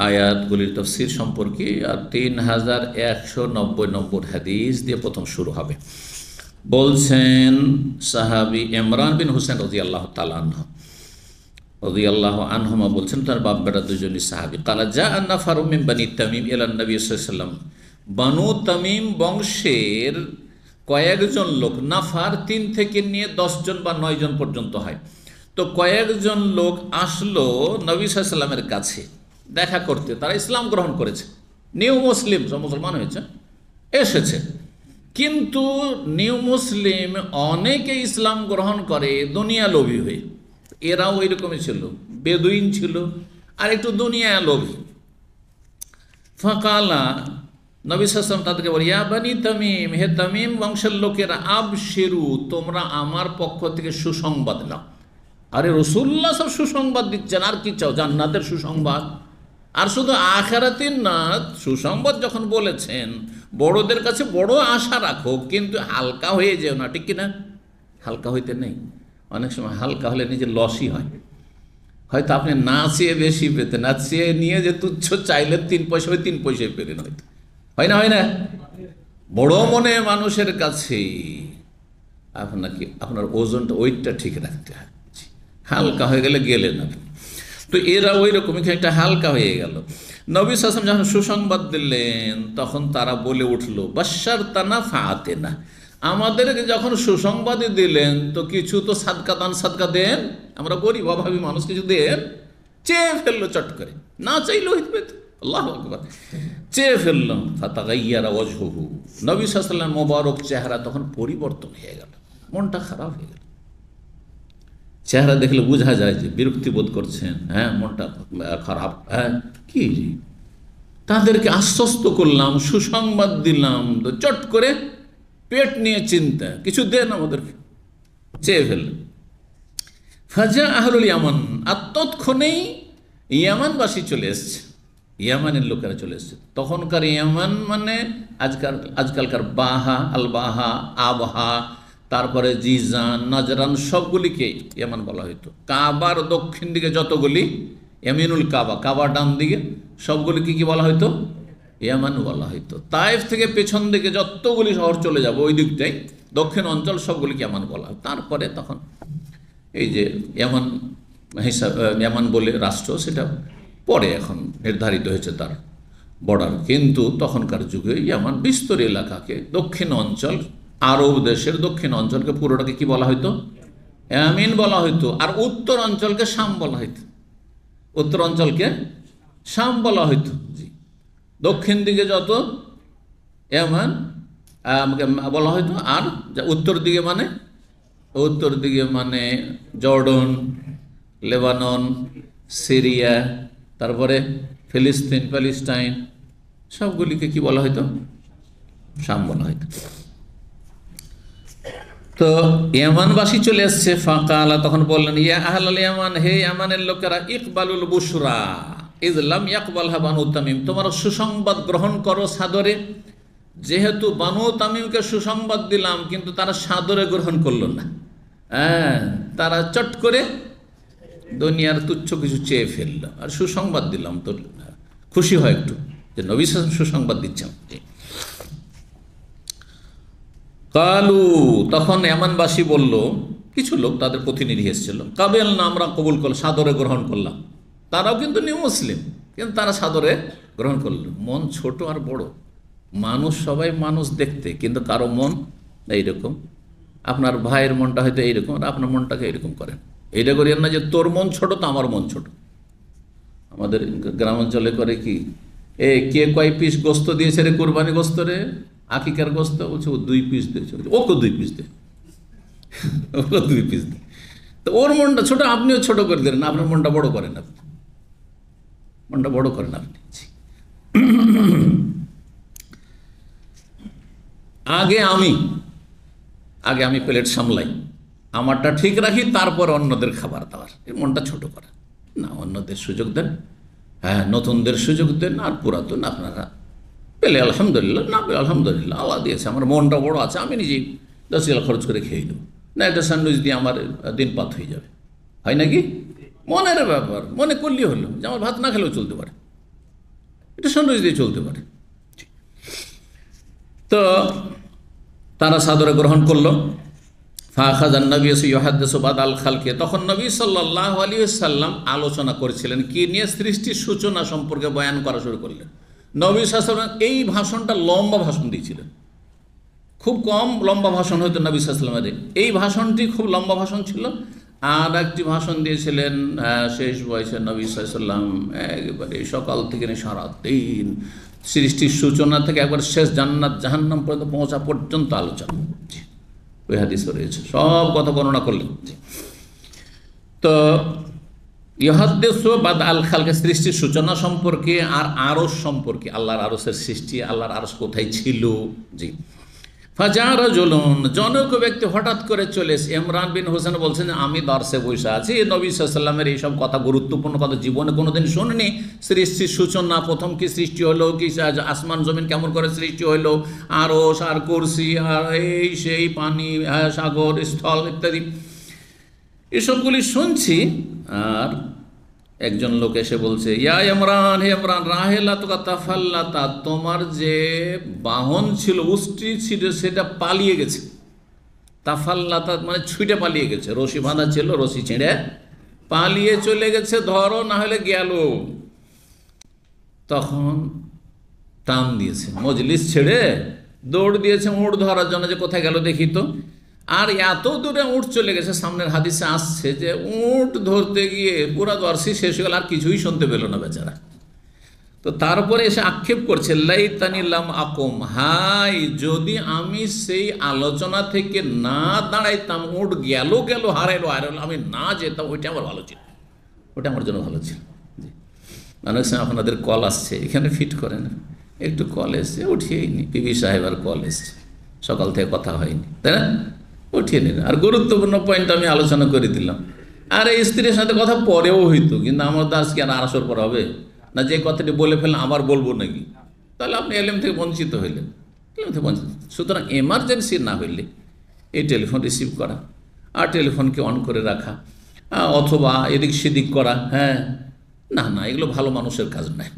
আয়াতগুলির তাফসীর সম্পর্কে। আর 3190 নম্বর হাদিস দিয়ে প্রথম শুরু হবে। বলছেন সাহাবী ইমরান বিন হুসাইন রাদিয়াল্লাহু তাআলা রাদিয়াল্লাহু আনহুমা বলছেন, তার বাপ বেটা দুজনই সাহাবী। কালা জাআ নাফারুম মিন বানি তামিম ইলা নবী সাল্লাল্লাহু আলাইহি ওয়াসাল্লাম, বানু তামিম বংশের কয়েকজন লোক, নাফার 3 থেকে নিয়ে 10 জন বা 9 জন পর্যন্ত হয়, তো কয়েকজন লোক আসলো নবী সাল্লাল্লাহু আলাইহি ওয়াসাল্লামের কাছে দেখা করতে। তারা ইসলাম গ্রহণ করেছে, নিউ মুসলিম, সব মুসলমান হয়েছে, এসেছে। কিন্তু নিউ মুসলিম অনেকে ইসলাম গ্রহণ করে দুনিয়া লোভী হয়ে, এরাও ওই রকমই ছিল, বেদুইন ছিল আর একটু দুনিয়া লোভী। ফাকালা, নবী সাল্লাল্লাহু আলাইহি ওয়াসাল্লাম তাদেরকে বলে, ইয়া বানি তামিম, হে তামিম বংশের লোকেরা, আবশিরু, তোমরা আমার পক্ষ থেকে সুসংবাদ নাও। আরে রাসূলুল্লাহ সব সুসংবাদ দিচ্ছেন, আর কি চাও, জান্নাতের সুসংবাদ। আর শুধু আখিরাতের না, সুসংবাদ যখন বলেছেন, বড়দের কাছে বড় আশা রাখো, কিন্তু হালকা হয়ে যেও না, ঠিক কিনা? হালকা হইতে নেই, অনেক সময় হালকা হলে নিজের লসই হয়। হয়তো আপনি না চেয়ে বেশি পেতেন, না চেয়ে নিয়ে যে তুচ্ছ চাইলে 3 পয়সা, ওই 3 পয়সায় পেলেন, হয়তো হয় না, হয় না? বড় মনে মানুষের কাছে আপনাকে আপনার ওজনটা, ওয়েটটা ঠিক রাখতে হয়, হালকা হয়ে গেলে গেলেন আপনি। তো এরা ওই রকমই একটা হালকা হয়ে গেল। নবী সাল্লাল্লাহু আলাইহি ওয়াসাল্লাম যখন সুসংবাদ দিলেন, তখন তারা বলে উঠলো, বাশশারতানা ফাআতিনা, আমাদেরকে যখন সুসংবাদই দিলেন, তো কিছু তো সাদকা দেন, আমরা গরিব অভাবী মানুষ, কিছু দেন। চেয়ে ফেললো চট করে, না চাইলেও হইতে। আল্লাহু আকবার। চেয়ে ফেললো, ফাতাগাইয়ারা ওয়াজহুহু, নবী সাল্লাল্লাহু আলাইহি ওয়াসাল্লাম মোবারক চেহারা তখন পরিবর্তন হয়ে গেল, মনটা খারাপ হয়ে গেল। চেহারা দেখলে বোঝা যায় যে বিরক্তি বোধ করছেন, হ্যাঁ, মনটা খারাপ। হ্যাঁ, কি তাদেরকে আশ্বস্ত করলাম, সুসংবাদ দিলাম, তো চট করে পেট নিয়ে চিন্তা, কিছু দেন আমাদেরকে, চেয়ে ফেললেন। ফাজা আহলুল ইয়ামান, আর তৎক্ষণেই ইয়ামানবাসী চলে এসছে, ইয়ামানের লোকেরা চলে এসছে। তখনকার ইয়ামান মানে আজকালকার বাহা, আল বাহা, আবহা, তারপরে জিজান, নাজরান, সবগুলিকে ইয়ামান বলা হইতো। কাবার দক্ষিণ দিকে যতগুলি, ইয়ামিনুল কাবা, কাবার ডান দিকে, সবগুলিকে কি বলা হইতো? ইয়ামান বলা হইতো। তায়েফ থেকে পেছন দিকে যতগুলি শহর চলে যাবো ওই দিকটাই দক্ষিণ অঞ্চল, সবগুলিকে ইয়ামান বলা হয়। তারপরে তখন এই যে ইয়ামান ইয়ামান বলে রাষ্ট্র, সেটা পরে এখন নির্ধারিত হয়েছে তার বর্ডার, কিন্তু তখনকার যুগে ইয়ামান বিস্তর এলাকাকে, দক্ষিণ অঞ্চল, আরব দেশের দক্ষিণ অঞ্চলকে পুরোটাকে কি বলা হইতো? ইয়ামিন বলা হইতো। আর উত্তর অঞ্চলকে শাম বলা হইতো, উত্তর অঞ্চলকে শাম বলা হইতো। জি, দক্ষিণ দিকে যত ইয়ামান বলা হইতো, আর উত্তর দিকে মানে জর্ডন, লেবানন, সিরিয়া, তারপরে ফিলিস্তিন, প্যালেস্টাইন, সবগুলিকে কি বলা হইতো? শাম বলা হইতো। তো ইয়ামানবাসী চলে এসছে। ফাকালা, তখন বললেন, ইয়া আহলাল ইয়ামান, হে ইয়ামানের লোকেরা, ইকবালুল বুশরা, ইজলাম ইয়াকবালহা বানু তামিম, তোমরা সুসংবাদ গ্রহণ করো সাদরে। যেহেতু বানু তামিমকে সুসংবাদ দিলাম কিন্তু তারা সাদরে গ্রহণ করলো না, হ্যাঁ, তারা চট করে দুনিয়ার তুচ্ছ কিছু চেয়ে ফেললো। আর সুসংবাদ দিলাম তো খুশি হয় একটু যে নবী সাল্লাল্লাহু আলাইহি ওয়াসাল্লাম সুসংবাদ দিচ্ছেন। কালু, তখন এমনবাসী বলল, কিছু লোক তাদের প্রতিনিধি এসেছিল, কাবেল না, আমরা কবুল করলাম, সাদরে গ্রহণ করলাম। তারাও কিন্তু নিউ মুসলিম, কিন্তু তারা সাদরে গ্রহণ করল। মন ছোট আর বড়, মানুষ সবাই মানুষ দেখতে, কিন্তু কারো মন এইরকম। আপনার ভাইয়ের মনটা হয়তো এইরকম, আর আপনার মনটাকে এইরকম করেন। এইটা করিয়েন না যে তোর মন ছোট তো আমার মন ছোট। আমাদের গ্রামাঞ্চলে করে কি, কে কয় পিস গোস্ত দিয়েছে রে, কোরবানি গোস্ত রে, আকিকার গোস্ত, বলছে ও 2 পিস দিয়েছে, ওকে 2 পিস দে, ওকে 2 পিস দে। তো ওর মনটা ছোট, আপনিও ছোট করে দিলেন, আপনার মনটা বড় করেন, আপনি মনটা বড় করেন আপনি। আগে আমি প্লেট সামলাই, আমারটা ঠিক রাখি, তারপর অন্যদের খাবার দাবার। এই মনটা ছোট করা না, অন্যদের সুযোগ দেন, হ্যাঁ, নতুনদের সুযোগ দেন, আর পুরাতন আপনারা পেলে আলহামদুলিল্লাহ, না পেলে আলহামদুলিল্লাহ, আল্লাহ দিয়েছে, আমার মনটা বড় আছে, আমি নিজেই 10,000 খরচ করে খেয়ে নেব, না একটা স্যান্ডউইচ দিয়ে আমার দিন পাত হয়ে যাবে, হয় নাকি? মনের ব্যাপার, মনে করলেই হলো যে আমার ভাত না খেলেও চলতে পারে, এটা স্যান্ডউইচ দিয়ে চলতে পারে। তো তারা সাদরে গ্রহণ করলো। ফাখাযান নবী ইউহাদ্দিসু বাদাল খালকে, তখন নবী সাল্লাল্লাহু আলাইহি ওয়াসাল্লাম আলোচনা করেছিলেন কি নিয়ে? সৃষ্টির সূচনা সম্পর্কে বয়ান করা শুরু করলেন। নবী সাল্লাল্লাহু আলাইহি ওয়াসাল্লাম এই ভাষণটা লম্বা ভাষণ দিয়েছিলেন, খুব কম লম্বা ভাষণ হয়তো নবী সাল্লাল্লাহু আলাইহি ওয়াসাল্লামের। এই ভাষণটি খুব লম্বা ভাষণ ছিল। আর একটি ভাষণ দিয়েছিলেন শেষ বয়সে নবী সাল্লাল্লাহু আলাইহি ওয়াসাল্লাম, একেবারে সকাল থেকে সারা দিন সৃষ্টির সূচনা থেকে একবার শেষ জান্নাত জাহান্নাম পর্যন্ত পৌঁছা পর্যন্ত আলোচনা, ওই হাদিসে রয়েছে, সব কথা বর্ণনা করলেন। তো ইউহাদ্দিসু বাদাল খালকে, সৃষ্টির সূচনা সম্পর্কে, আর আরশ সম্পর্কে, আল্লাহর আরশের সৃষ্টি, আল্লাহর আরশ কোথায় ছিল। জি। ফাজা রাজুলুন, জনৈক ব্যক্তি হঠাৎ করে চলে এসে, ইমরান বিন হোসেন বলছেন আমি দর্শে বসে আছি, নবী সাল্লাল্লাহু আলাইহি ওয়াসাল্লামের এইসব কথা, গুরুত্বপূর্ণ কথা জীবনে কোনোদিন শুনিনি। সৃষ্টির সূচনা, প্রথম কি সৃষ্টি হলো, কি আসমান জমিন কেমন করে সৃষ্টি হলো, আরশ আর কুরসি আর এই সেই পানি, সাগর, স্থল ইত্যাদি, এসবগুলি শুনছি। আর একজন লোক এসে বলছে, ইয়া ইমরান, হে ইমরান, রাহেলাতুকা তাফাল্লাতা, তোমার যে বাহন ছিল, উষ্ট্রি ছিল, সেটা পালিয়ে গেছে। তাফাল্লাতা মানে ছুটে পালিয়ে গেছে, রশি বাঁধা ছিল, রশি ছিঁড়ে পালিয়ে চলে গেছে, ধরো না হলে গেল। তখন টান দিয়েছে, মজলিস ছেড়ে দৌড় দিয়েছে উট ধরার জন্য, যে কোথায় গেল দেখি তো। আর এত দূরে উট চলে গেছে, সামনের হাদিসে আসছে যে উট ধরতে গিয়ে পুরা দর্শি শেষ হয়ে গেল, আর কিছুই শুনতে পেল না বেচারা। তো তারপরে এসে আক্ষেপ করছে, লাইতানি লাম আকুম, হাই যদি আমি সেই আলোচনা থেকে না দাঁড়াইতাম, উট গেল হারাইলো, আমি না যেতাম, ওইটা আমার ভালো ছিল, ওটা আমার জন্য ভালো ছিল। অনেক সময় আপনাদের কল আসছে, এখানে ফিট করে না, একটু কল এসছে, উঠিয়েই নি, পিবি সাহেবের কল এসছে, সকাল থেকে কথা হয়নি, তাই না, উঠিয়ে নিন। আর গুরুত্বপূর্ণ পয়েন্ট আমি আলোচনা করে দিলাম। আর এই স্ত্রীর সাথে কথা পরেও হইতো, কিন্তু আমার দাস কি আর আসর পর হবে না, যে কথাটি বলে ফেললাম আবার বলবো নাকি? তাহলে আপনি এলএম থেকে বঞ্চিত হইলেন, এলএম থেকে বঞ্চিত। সুতরাং এমার্জেন্সি না হইলে এই টেলিফোন রিসিভ করা, আর টেলিফোনকে অন করে রাখা, অথবা এদিক সেদিক করা, হ্যাঁ, না, এগুলো ভালো মানুষের কাজ নয়,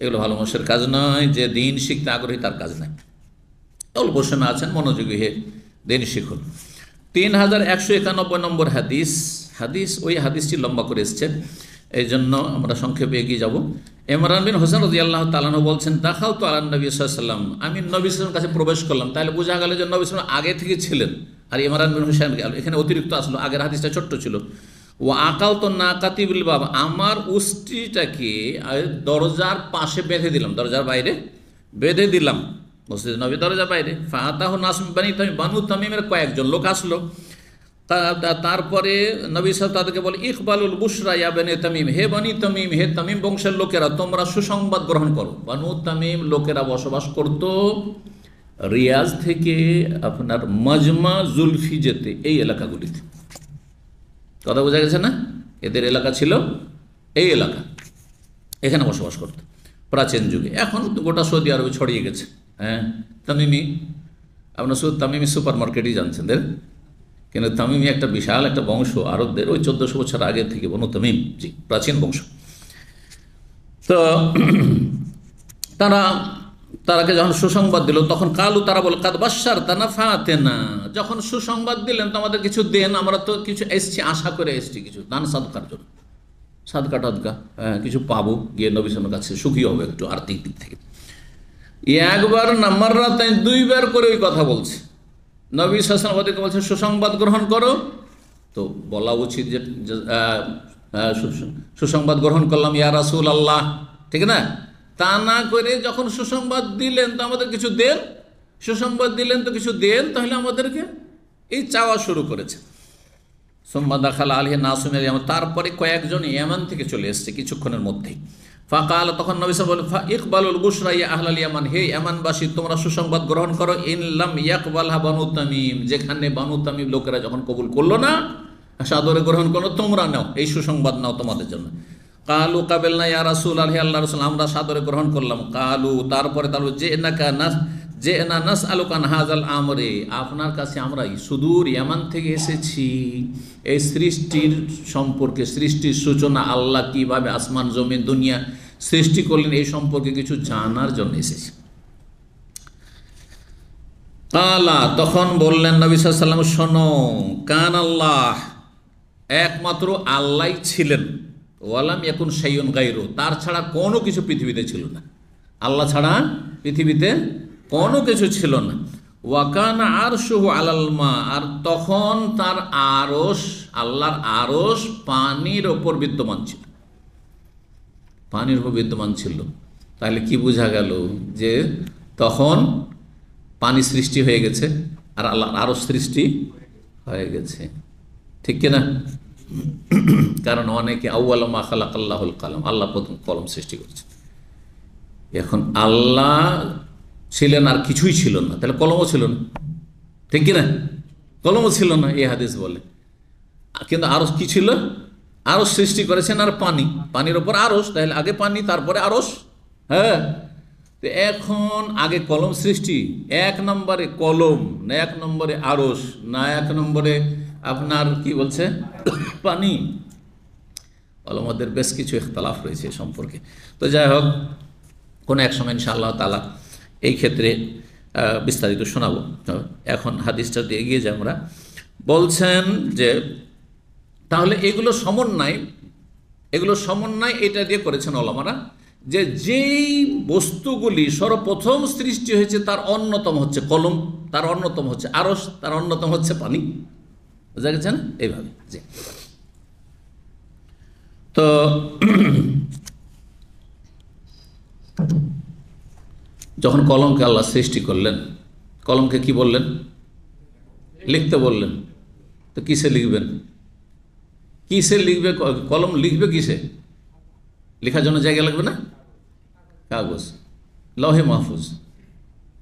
এগুলো ভালো মানুষের কাজ নয়। যে দিন শিখতে আগ্রহী তার কাজ নয়। অল্প সময় আছেন, মনোযোগী হয়ে দিন শিখুন। 3191 নম্বর হাদিস, ওই হাদিসটি লম্বা করে এসছে, এই জন্য আমরা সংক্ষেপে এগিয়ে যাব। ইমরান বিন হোসেন রাদিয়াল্লাহু তাআলা আনহু বলছেন, দাখালতু আলান নবী সাল্লাল্লাহু আলাইহি ওয়াসাল্লাম, আমি নবী সাল্লাল্লাহু আলাইহি ওয়াসাল্লামের কাছে প্রবেশ করলাম। তাহলে বোঝা গেল যে নবী সাল্লাল্লাহু আলাইহি ওয়াসাল্লাম আগে থেকে ছিলেন, আর ইমরান বিন হোসেন এখানে অতিরিক্ত আসলো, আগের হাদিসটা ছোট্ট ছিল। ও আকাল তো না কাতিবিল বাবা, আমার উষ্টিটাকে দরজার পাশে বেঁধে দিলাম, দরজার বাইরে বেঁধে দিলাম, মসজিদ নবী দরজার বাইরে। ফাতাহু নাস বানি তামিম, বানু তামিমের কয়েকজন লোক আসলো। তারপরে নবী সাল্লাল্লাহু তাদেরকে বলে, ইকবালুল বুশরা ইয়া বনি তামিম, হে বনি তামিম, হে তামিম বংশের লোকেরা, তোমরা সুসংবাদ গ্রহণ করো। বানু তামিম লোকেরা বসবাস করত রিয়াজ থেকে আপনার মাজমা জুলফি যেতে, এই এলাকাগুলিতে। কথা বোঝা গেছে না? এদের এলাকা ছিল এই এলাকা, এখানে বসবাস করত প্রাচীন যুগে। এখন তো গোটা সৌদি আরবে ছড়িয়ে গেছে। হ্যাঁ, তামিমি, আপনার শুধু তামিমি সুপার মার্কেটই জানছেন দের, কিন্তু তামিমি একটা বিশাল একটা বংশ আরবদের, ওই 1400 বছর আগে থেকে বনু তামিম, জি, প্রাচীন বংশ। তো তারাকে যখন সুসংবাদ দিল তখন কালু, তারা বলে কাদ বাশার তানা ফাতেনা, যখন সুসংবাদ দিলেন তো আমাদের কিছু দেন, আমরা তো কিছু এসছি, আশা করে এসছি কিছু দান সাদকার জন্য, সাদকা টাদকা কিছু পাবো, গিয়ে নবী সাল্লাল্লাহু আলাইহি ওয়াসাল্লামের কাছে সুখী হবে একটু আর্থিক দিক থেকে। একবার নাম্বার রাত 2বার করে ওই কথা বলছে। নবী সাল্লাল্লাহু আলাইহি ওয়াসাল্লাম বলছে সুসংবাদ গ্রহণ করো, তো বলা উচিত যে সুসংবাদ গ্রহণ করলাম ইয়া রাসূলুল্লাহ, ঠিক না? তা না করে যখন সুসংবাদ দিলেন তো আমাদের কিছু দেন, সুসংবাদ দিলেন তো কিছু দেন, তাহলে আমাদেরকে এই চাওয়া শুরু করেছে। সুম্মা দাখালা আলাইহি নাসুম মিনাল ইয়ামান, তারপরে কয়েকজন ইয়ামান থেকে চলে এসেছে কিছুক্ষণের মধ্যেই। ফাকাল, তখন নবী সাল্লাল্লাহু আলাইহি ওয়াসাল্লাম বলেন ইকবালুল বুশরা ইয়া আহলাল ইয়ামান, হে ইয়ামানবাসী তোমরা সুসংবাদ গ্রহণ করো। ইন লাম ইয়াকবালহা বানু তামিম, যেখানে বানু তামিম লোকেরা যখন কবুল করলো না, সাদরে গ্রহণ করো, তোমরা নাও, এই সুসংবাদ নাও তোমাদের জন্য। কালু কাবেলনা ইয়া রাসূলুল্লাহ, আল্লাহ রাসূল আমরা সাদরে গ্রহণ করলাম। কালু, তারপরে তার যে না নাস আলুকান হাজাল আমরে, আপনার কাছে আমরা সুদূর ইয়ামান থেকে এসেছি এই সৃষ্টির সম্পর্কে, সৃষ্টির সূচনা, আল্লাহ কিভাবে আসমান জমিন দুনিয়া সৃষ্টি করলেন এই সম্পর্কে কিছু জানার জন্য এসেছি। কালা, তখন বললেন নবী সাল্লাল্লাহু আলাইহি ওয়াসাল্লাম, শোনো, কান আল্লাহ, একমাত্র আল্লাহ ছিলেন, ওয়ালাম ইয়াকুন শাইউন গায়রু, তার ছাড়া কোনো কিছু পৃথিবীতে ছিল না, আল্লাহ ছাড়া পৃথিবীতে কোনো কিছু ছিল না। ওয়াকানা আরশুহু আলাল মা, আর তখন তার আরশ, আল্লাহর আরশ পানির ওপর বিদ্যমান ছিল, পানির উপর বিদ্যমান ছিল। তাহলে কি বোঝা গেল যে তখন পানি সৃষ্টি হয়ে গেছে আর আল্লাহর আরশ সৃষ্টি হয়ে গেছে, ঠিক কিনা? কারণ অনেকে আউয়াল মা খালাকাল্লাহুল কালাম, আল্লাহ প্রথম কলম সৃষ্টি করেছে। এখন আল্লাহ ছিলেন আর কিছুই ছিল না, তাহলে কলমও ছিল না, ঠিক কিনা? কলমও ছিল না, এই হাদিস বলে। কিন্তু আরশ কি ছিল? আরশ সৃষ্টি করেছেন আর পানি, পানির ওপর আরশ, তাহলে আগে পানি তারপরে আরশ। হ্যাঁ, তো এখন আগে কলম সৃষ্টি, 1 নম্বরে কলম না 1 নম্বরে আরশ না 1 নম্বরে আপনার কি বলছে পানি? ওলামাদের বেশ কিছু ইখতিলাফ রয়েছে এ সম্পর্কে। তো যাই হোক, কোনো এক সময় ইনশাআল্লাহ তাআলা এই ক্ষেত্রে বিস্তারিত শোনাবো। এখন হাদিসটা দিয়ে এগিয়ে যাই আমরা। বলছেন যে তাহলে এগুলো সমন্বয় এটা দিয়ে করেছেন ওলামারা, যে যেই বস্তুগুলি সর্বপ্রথম সৃষ্টি হয়েছে তার অন্যতম হচ্ছে কলম, তার অন্যতম হচ্ছে আরশ, তার অন্যতম হচ্ছে পানি। বুঝা গেছে না? এইভাবে। জি, তো যখন কলমকে আল্লাহ সৃষ্টি করলেন, কলমকে কি বললেন? লিখতে বললেন। তো কিসে লিখবেন? কিসে লিখবে? কলম লিখবে কিসে? লেখার জন্য জায়গা লাগবে না? কাগজ, লহে মাহফুজ।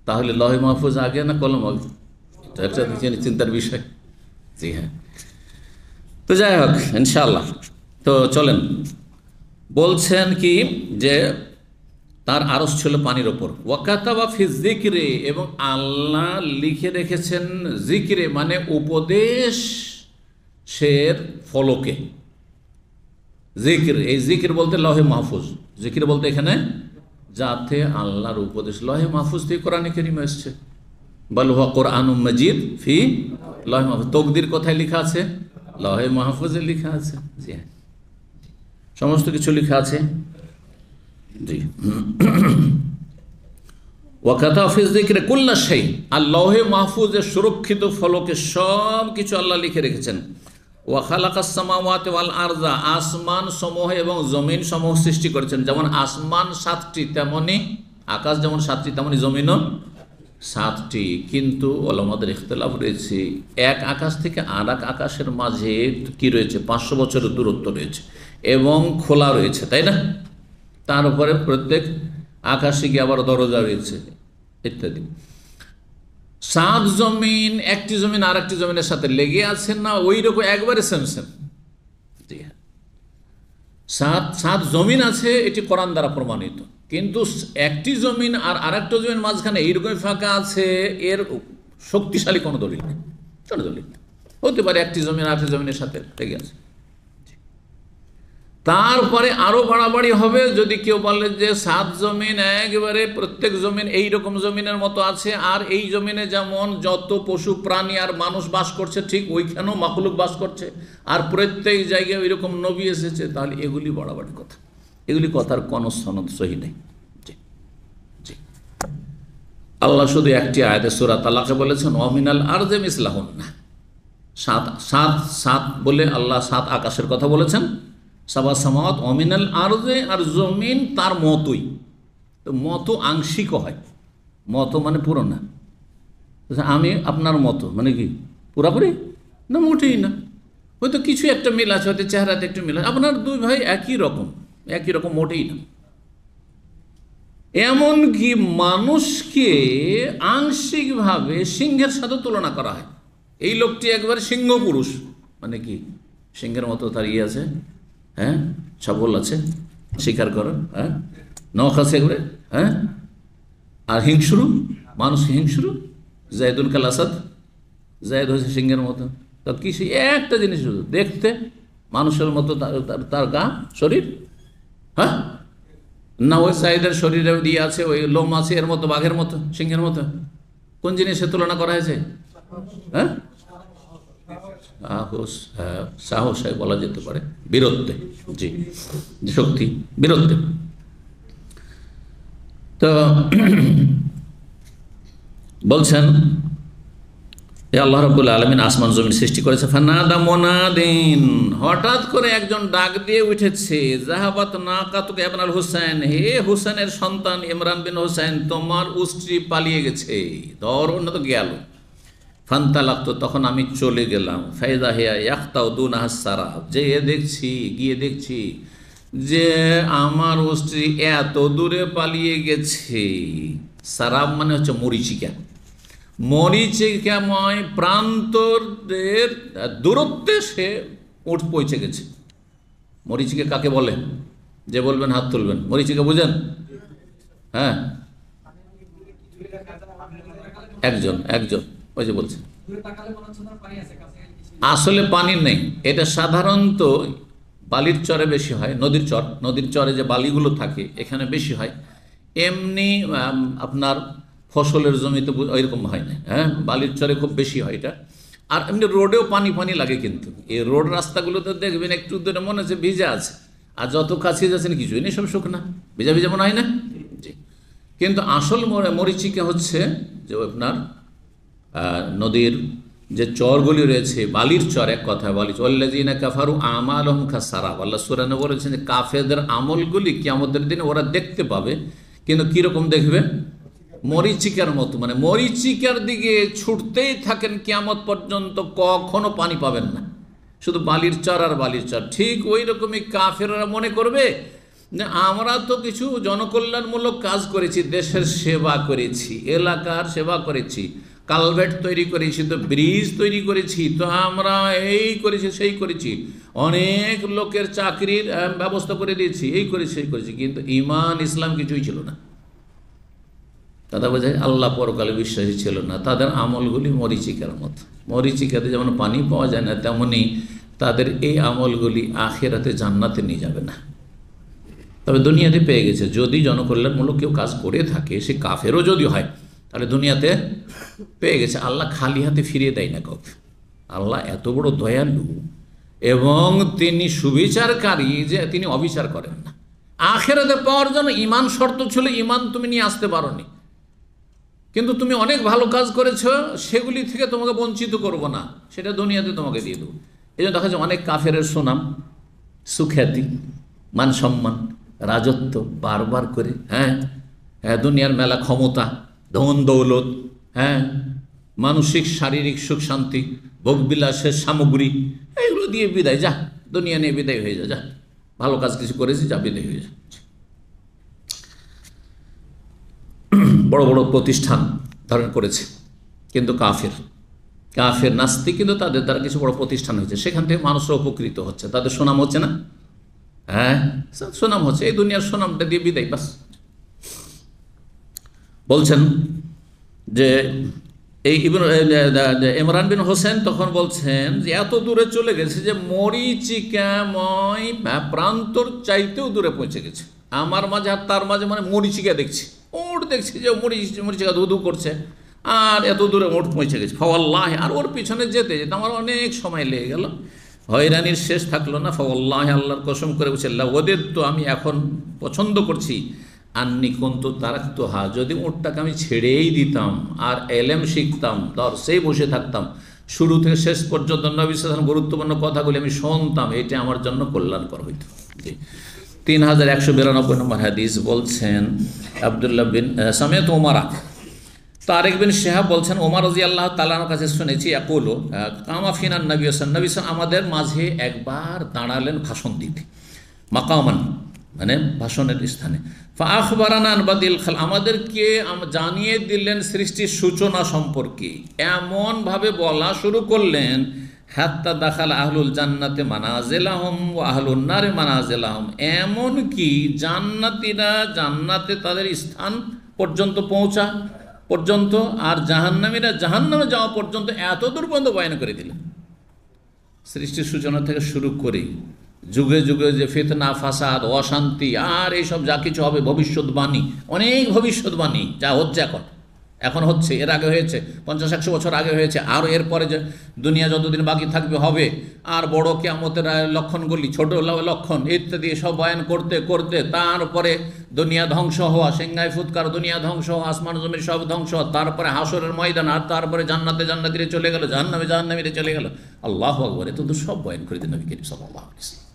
তাহলে লহে মাহফুজ আগে না কলম আগে? এটা একটা চিন্তার বিষয়। জি হ্যাঁ, তো যাই হোক ইনশাআল্লাহ। তো চলেন, বলছেন কি যে তার আরশ ছিল পানির ওপর। ওয়াকাতাবা ফি যিকরে, এবং আল্লাহ লিখে রেখেছেন জিকিরে, মানে উপদেশের ফলকে। জিকির, এই জিকির বলতে লহে মাহফুজ, জিকির বলতে এখানে যাতে আল্লাহর উপদেশ, লহে মাহফুজ থেকে কোরআনে কারীম এসেছে, বাল হুয়া কুরআনুম মাজিদ ফি লহে মাহফুজ। তকদির কোথায় লেখা আছে? লহে মাহফুজে লেখা আছে। জি হ্যাঁ, সমস্ত কিছু লেখা আছে। জি, ওয়াকাতা ফি যিকরি কুল্লা শাই, আর লহে মাহফুজের সুরক্ষিত ফলকে সব কিছু আল্লাহ লিখে রেখেছেন। ওয়া খালাকাস সামাওয়াতি ওয়াল আরযা, আসমান সমূহ এবং জমিন সমূহ সৃষ্টি করেছেন। যেমন আসমান 7টি, তেমনি আকাশ যেমন 7টি, তেমনি জমিনও 7টি। কিন্তু ওলামাদের ইখতিলাফ রয়েছে, এক আকাশ থেকে আর এক আকাশের মাঝে কি রয়েছে? 500 বছরের দূরত্ব রয়েছে এবং খোলা রয়েছে, তাই না? তার উপরে প্রত্যেক আকাশে গিয়ে আবার দরজা রয়েছে ইত্যাদি। 7 জমিন, একটি জমিন আর একটি জমিনের সাথে লেগে আছে না? ওই রকম একবারে সেম। জি হ্যাঁ, সাত সাত জমিন আছে, এটি কোরআন দ্বারা প্রমাণিত। কিন্তু একটি জমিন আর আরেকটা জমিন মাঝখানে এইরকম ফাঁকা আছে, এর শক্তিশালী কোনো দলিল নেই। কোনো দলিল নেই। হতে পারে একটি জমিন আরেকটি জমিনের সাথে লেগে আছে। তারপরে আরো বাড়াবাড়ি হবে যদি কেউ বলে যে সাত জমিন একেবারে প্রত্যেক জমিন এই রকম জমিনের মতো আছে, আর এই জমিনে যেমন যত পশু প্রাণী আর মানুষ বাস করছে ঠিক ওইখানেও মাখলুক বাস করছে, আর প্রত্যেক জায়গায় ওই রকম নবী এসেছে, তাহলে এগুলি বাড়াবাড়ি কথা। এগুলি কথার কোনো সনদ সহি নেই। জি জি, আল্লাহ শুধু একটি আয়াতে সূরা তালাকে বলেছেন ওয়ামিনাল আরদি মিসলাহুন্না। সাত সাত সাত বলে আল্লাহ সাত আকাশের কথা বলেছেন, সাবা সামাওয়াত অমিনাল আরজে, আর জমিন তার মতোই। তো মতো আংশিক হয়, মতো মানে পুরো না। আমি আপনার মতো মানে কি পুরাপুরি না? মোটেই না। হয়তো কিছু একটা মিল আছে, হয়তো চেহারাতে একটু মিল আছে। আপনার দুই ভাই একই রকম মোটেই না। এমনকি মানুষকে আংশিকভাবে সিংহের সাথে তুলনা করা হয়। এই লোকটি একবারে সিংহ পুরুষ, মানে কি সিংহের মতো তার ইয়ে আছে, হ্যাঁ, সবল আছে, স্বীকার করো, হ্যাঁ, নখ আছে একবারে, হ্যাঁ। আর হিংসুরু, মানুষ হিংসুরু, জায়দুল কাল আসাদ, জায়দ হয়েছে সিংহের মতো। তো কি একটা জিনিস শুধু দেখতে মানুষের মতো তার গা শরীর, হ্যাঁ, না ওই জায়দের শরীরে দিয়ে আছে ওই লোম আছে এর মতো, বাঘের মতো, সিংহের মতো। কোন জিনিসের তুলনা করা হয়েছে? হ্যাঁ, সাহস বলা যেতে পারে, বীরত্বে, জি, শক্তি, বীরত্বে। তো বলছেন আল্লাহ রাব্বুল আলামিন আসমান জমিন সৃষ্টি করেছে। ফানাদা মুনাদিন, হঠাৎ করে একজন ডাক দিয়ে উঠেছে, জাহাবাত নাকাতুকা ইবনুল হুসাইন, হে হুসাইনের সন্তান ইমরান বিন হুসাইন, তোমার উষ্ট্রি পালিয়ে গেছে, ধরো না তো গেল। ফান্তালাক্ত, তখন আমি চলে গেলাম। ফাইদা হিয়া ইয়াখতাউ দুনাহা সারাব, গিয়ে দেখছি যে আমার উষ্ট্রি এত দূরে পালিয়ে গেছে। সারাব মানে হচ্ছে মরিচিকা, মরিচিকাময় প্রান্তরের দূরত্বে সে পৌঁছে গেছে। মরিচিকা কাকে বলে? যে বলবেন হাত তুলবেন। মরিচিকা বুঝেন? হ্যাঁ, একজন ওই যে বলছে, আসলে পানি নেই। এটা সাধারণত বালির চরে বেশি হয়, নদীর চরে যে বালিগুলো থাকে এখানে বেশি হয়। এমনি আপনার ফসলের জমিতে ওইরকম হয় না, হ্যাঁ, বালির চরে খুব বেশি হয় এটা। আর এমনি রোডেও পানি লাগে, কিন্তু এই রোড রাস্তাগুলোতে দেখবেন একটু দূরে মনে হচ্ছে ভিজা আছে, আর যত কাছে যাচ্ছেন কিছুই নেই, সব শুকনা, ভিজা মনে হয় না? জি। কিন্তু আসল মরিচিকা হচ্ছে যে আপনার নদীর যে চরগুলি রয়েছে, বালির চর, এক কথা বালির চর। আল্লাযীনা কাফারু আমালুহুম কাসারাব, আল্লাহ সূরা নূরে বলেছেন যে কাফেরদের আমলগুলি কিয়ামতের দিনে ওরা দেখতে পাবে, কিন্তু কিরকম দেখবে? মরিচিকার মতো, মানে মরিচিকার দিকে ছুটতেই থাকেন কিয়ামত পর্যন্ত, কখনো পানি পাবেন না, শুধু বালির চর আর বালির চর। ঠিক ওই রকমই কাফেররা মনে করবে যে আমরা তো কিছু জনকল্যাণমূলক কাজ করেছি, দেশের সেবা করেছি, এলাকার সেবা করেছি, কালভেট তৈরি করেছি, তো ব্রিজ তৈরি করেছি, তো আমরা এই করেছি সেই করেছি, অনেক লোকের চাকরির ব্যবস্থা করে দিয়েছি, এই করেছি সেই করেছি, কিন্তু ঈমান ইসলাম কিছুই ছিল না। দাদা বোঝায় আল্লাহ পরকালে বিশ্বাসী ছিল না। তাদের আমলগুলি মরিচিকার মতো, মরিচিকাতে যেমন পানি পাওয়া যায় না, তেমনি তাদের এই আমলগুলি আখিরাতে জান্নাতে নিয়ে যাবে না। তবে দুনিয়াতে পেয়ে গেছে, যদি জনকল্যাণমূলক কেউ কাজ করে থাকে, সে কাফেরও যদি হয়, তাহলে দুনিয়াতে পেয়ে গেছে। আল্লাহ খালি হাতে ফিরিয়ে দেয় না কাউকে। আল্লাহ এত বড় দয়ালু এবং তিনি সুবিচারকারী যে তিনি অবিচার করেন না। আখিরাতে পাওয়ার জন্য ঈমান শর্ত ছিল, ঈমান তুমি নিয়ে আসতে পারোনি, কিন্তু তুমি অনেক ভালো কাজ করেছো, সেগুলি থেকে তোমাকে বঞ্চিত করব না, সেটা দুনিয়াতে তোমাকে দিয়ে দেবো। এই জন্য দেখা যায় অনেক কাফেরের সুনাম, সুখ্যাতি, মান সম্মান, রাজত্ব বারবার করে, হ্যাঁ, দুনিয়ার মেলা ক্ষমতা, ধন দৌলত, হ্যাঁ, মানসিক শারীরিক সুখ শান্তি, ভোগবিলাসের সামগ্রী, এগুলো দিয়ে বিদায়, যা দুনিয়া নিয়ে বিদায় হয়ে যা, ভালো কাজ কিছু করেছি, যা বিদায় হয়ে যা। বড় বড় প্রতিষ্ঠান ধারণ করেছে, কিন্তু কাফের নাস্তিক, কিন্তু তাদের দ্বারা কিছু বড় প্রতিষ্ঠান হয়েছে, সেখান থেকে মানুষরা উপকৃত হচ্ছে, তাদের সুনাম হচ্ছে না, হ্যাঁ, সুনাম হচ্ছে এই দুনিয়ার সুনামটা দিয়ে বিদায় বাস। বলছেন যে এই ইমরান বিন হোসেন তখন বলছেন যে এত দূরে চলে গেছে যে মরিচিকাময় প্রান্তর চাইতেও দূরে পৌঁছে গেছে আমার মাঝে আর তার মাঝে, মানে মরিচিকা দেখছি, ওট দেখছি যে মরিচিকা ধু ধু করছে, আর এত দূরে ওট পৌঁছে গেছে। ফাওয়াল্লাহি, আর ওর পিছনে যেতে যেতে আমার অনেক সময় লেগে গেল, হয়রানির শেষ থাকলো না। ফাওয়াল্লাহি, আল্লাহর কসম করে বলছে, ওদের তো আমি এখন পছন্দ করছি আন্নি কন্তু তারাক্তুহা, যদি ওটটাকে আমি ছেড়েই দিতাম আর এলেম শিখতাম, দরসেই বসে থাকতাম, শুরু থেকে শেষ পর্যন্ত নবী সাল্লাল্লাহু আলাইহি ওয়াসাল্লাম গুরুত্বপূর্ণ কথাগুলি আমি শুনতাম, এটা আমার জন্য কল্যাণকর হইত। জি, 3192 নম্বর হাদিস বলছেন আব্দুল্লাহ বিন সামিয়াত ওমারা, তারেক বিন শিহাব বলছেন ওমর রাদিয়াল্লাহু তাআলার কাছে শুনেছি ইয়াকুলু কামা ফিনান নবী সাল্লাল্লাহু আলাইহি ওয়াসাল্লাম, আমাদের মাঝে একবার দাঁড়ালেন ভাষণ দিতে, মাকামান মানে ভাষণের স্থানে, ফাআখবারানা আন বাদিল খাল, আমাদেরকে জানিয়ে দিলেন সৃষ্টির সূচনা সম্পর্কে, এমনভাবে বলা শুরু করলেন হাত্তা দাখাল আহলুল জান্নাতে মানাজিলাহুম ওয়া আহলুন নারে মানাজিলাহুম, এমন কি জান্নাতীরা জান্নাতে তাদের স্থান পর্যন্ত পৌঁছা পর্যন্ত, আর জাহান্নামীরা জাহান্নামে যাওয়া পর্যন্ত এত দূর পর্যন্ত বয়ান করে দিলেন। সৃষ্টির সূচনা থেকে শুরু করে যুগে যুগে যে ফিতনা ফাসাদ অশান্তি আর এইসব যা কিছু হবে, ভবিষ্যৎবাণী, অনেক ভবিষ্যৎবাণী যা হচ্ছে এখন হচ্ছে, এর আগে হয়েছে 50-100 বছর আগে হয়েছে, আর এরপরে যে দুনিয়া যতদিন বাকি থাকবে হবে, আর বড় কিয়ামতের লক্ষণগুলি, ছোট লক্ষণ ইত্যাদি সব বয়ান করতে করতে তারপরে দুনিয়া ধ্বংস হওয়া, সিংহায় ফুৎকার, দুনিয়া ধ্বংস হওয়া, আসমান জমির সব ধ্বংস, তারপরে হাসরের ময়দান, আর তারপরে জান্নাতে জান্নাতীরে চলে গেল, জাহান্নামে জাহান্নামীরে চলে গেল। আল্লাহু আকবার, এত তো সব বয়ান করে দিন নবী করিম সাল্লাল্লাহু আলাইহি ওয়াসাল্লাম।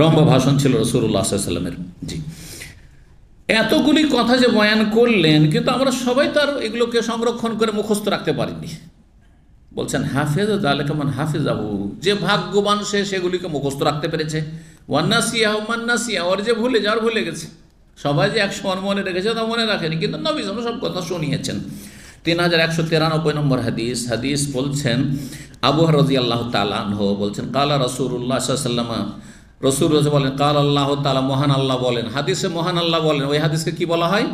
লম্বা ভাষণ ছিল রাসূলুল্লাহ সাল্লাল্লাহু আলাইহি ওয়াসাল্লামের। জি, এতগুলি কথা যে বয়ান করলেন, কিন্তু আমরা সবাই তার এগুলোকে সংরক্ষণ করে মুখস্থ রাখতে পারিনি। বলছেন হাফেজ যালিকা মান হাফিজাহু, যে ভাগ্যবান সে সেগুলিকে মুখস্থ রাখতে পেরেছে, ওয়ান্নাসিয়া মান নাসিয়া, ওর যে ভুলে যাওয়ার ভুলে গেছে। সবাই যে 100 মনে রেখেছে তা মনে রাখেনি, কিন্তু নবী সাল্লাল্লাহু আলাইহি ওয়াসাল্লাম সব কথা শুনিয়েছেন। 3193 নম্বর হাদিস বলছেন আবু হুরায়রা রাদিয়াল্লাহু তাআলা আনহু বলছেন কালা রাসূলুল্লাহ সাল্লাল্লাহু আলাইহি ওয়াসাল্লাম, রসুল বলেন কাল আল্লাহ তাআলা, মহান আল্লাহ বলেন, হাদিসে মহান আল্লাহ বলেন, ওই হাদিসকে কি বলা হয়?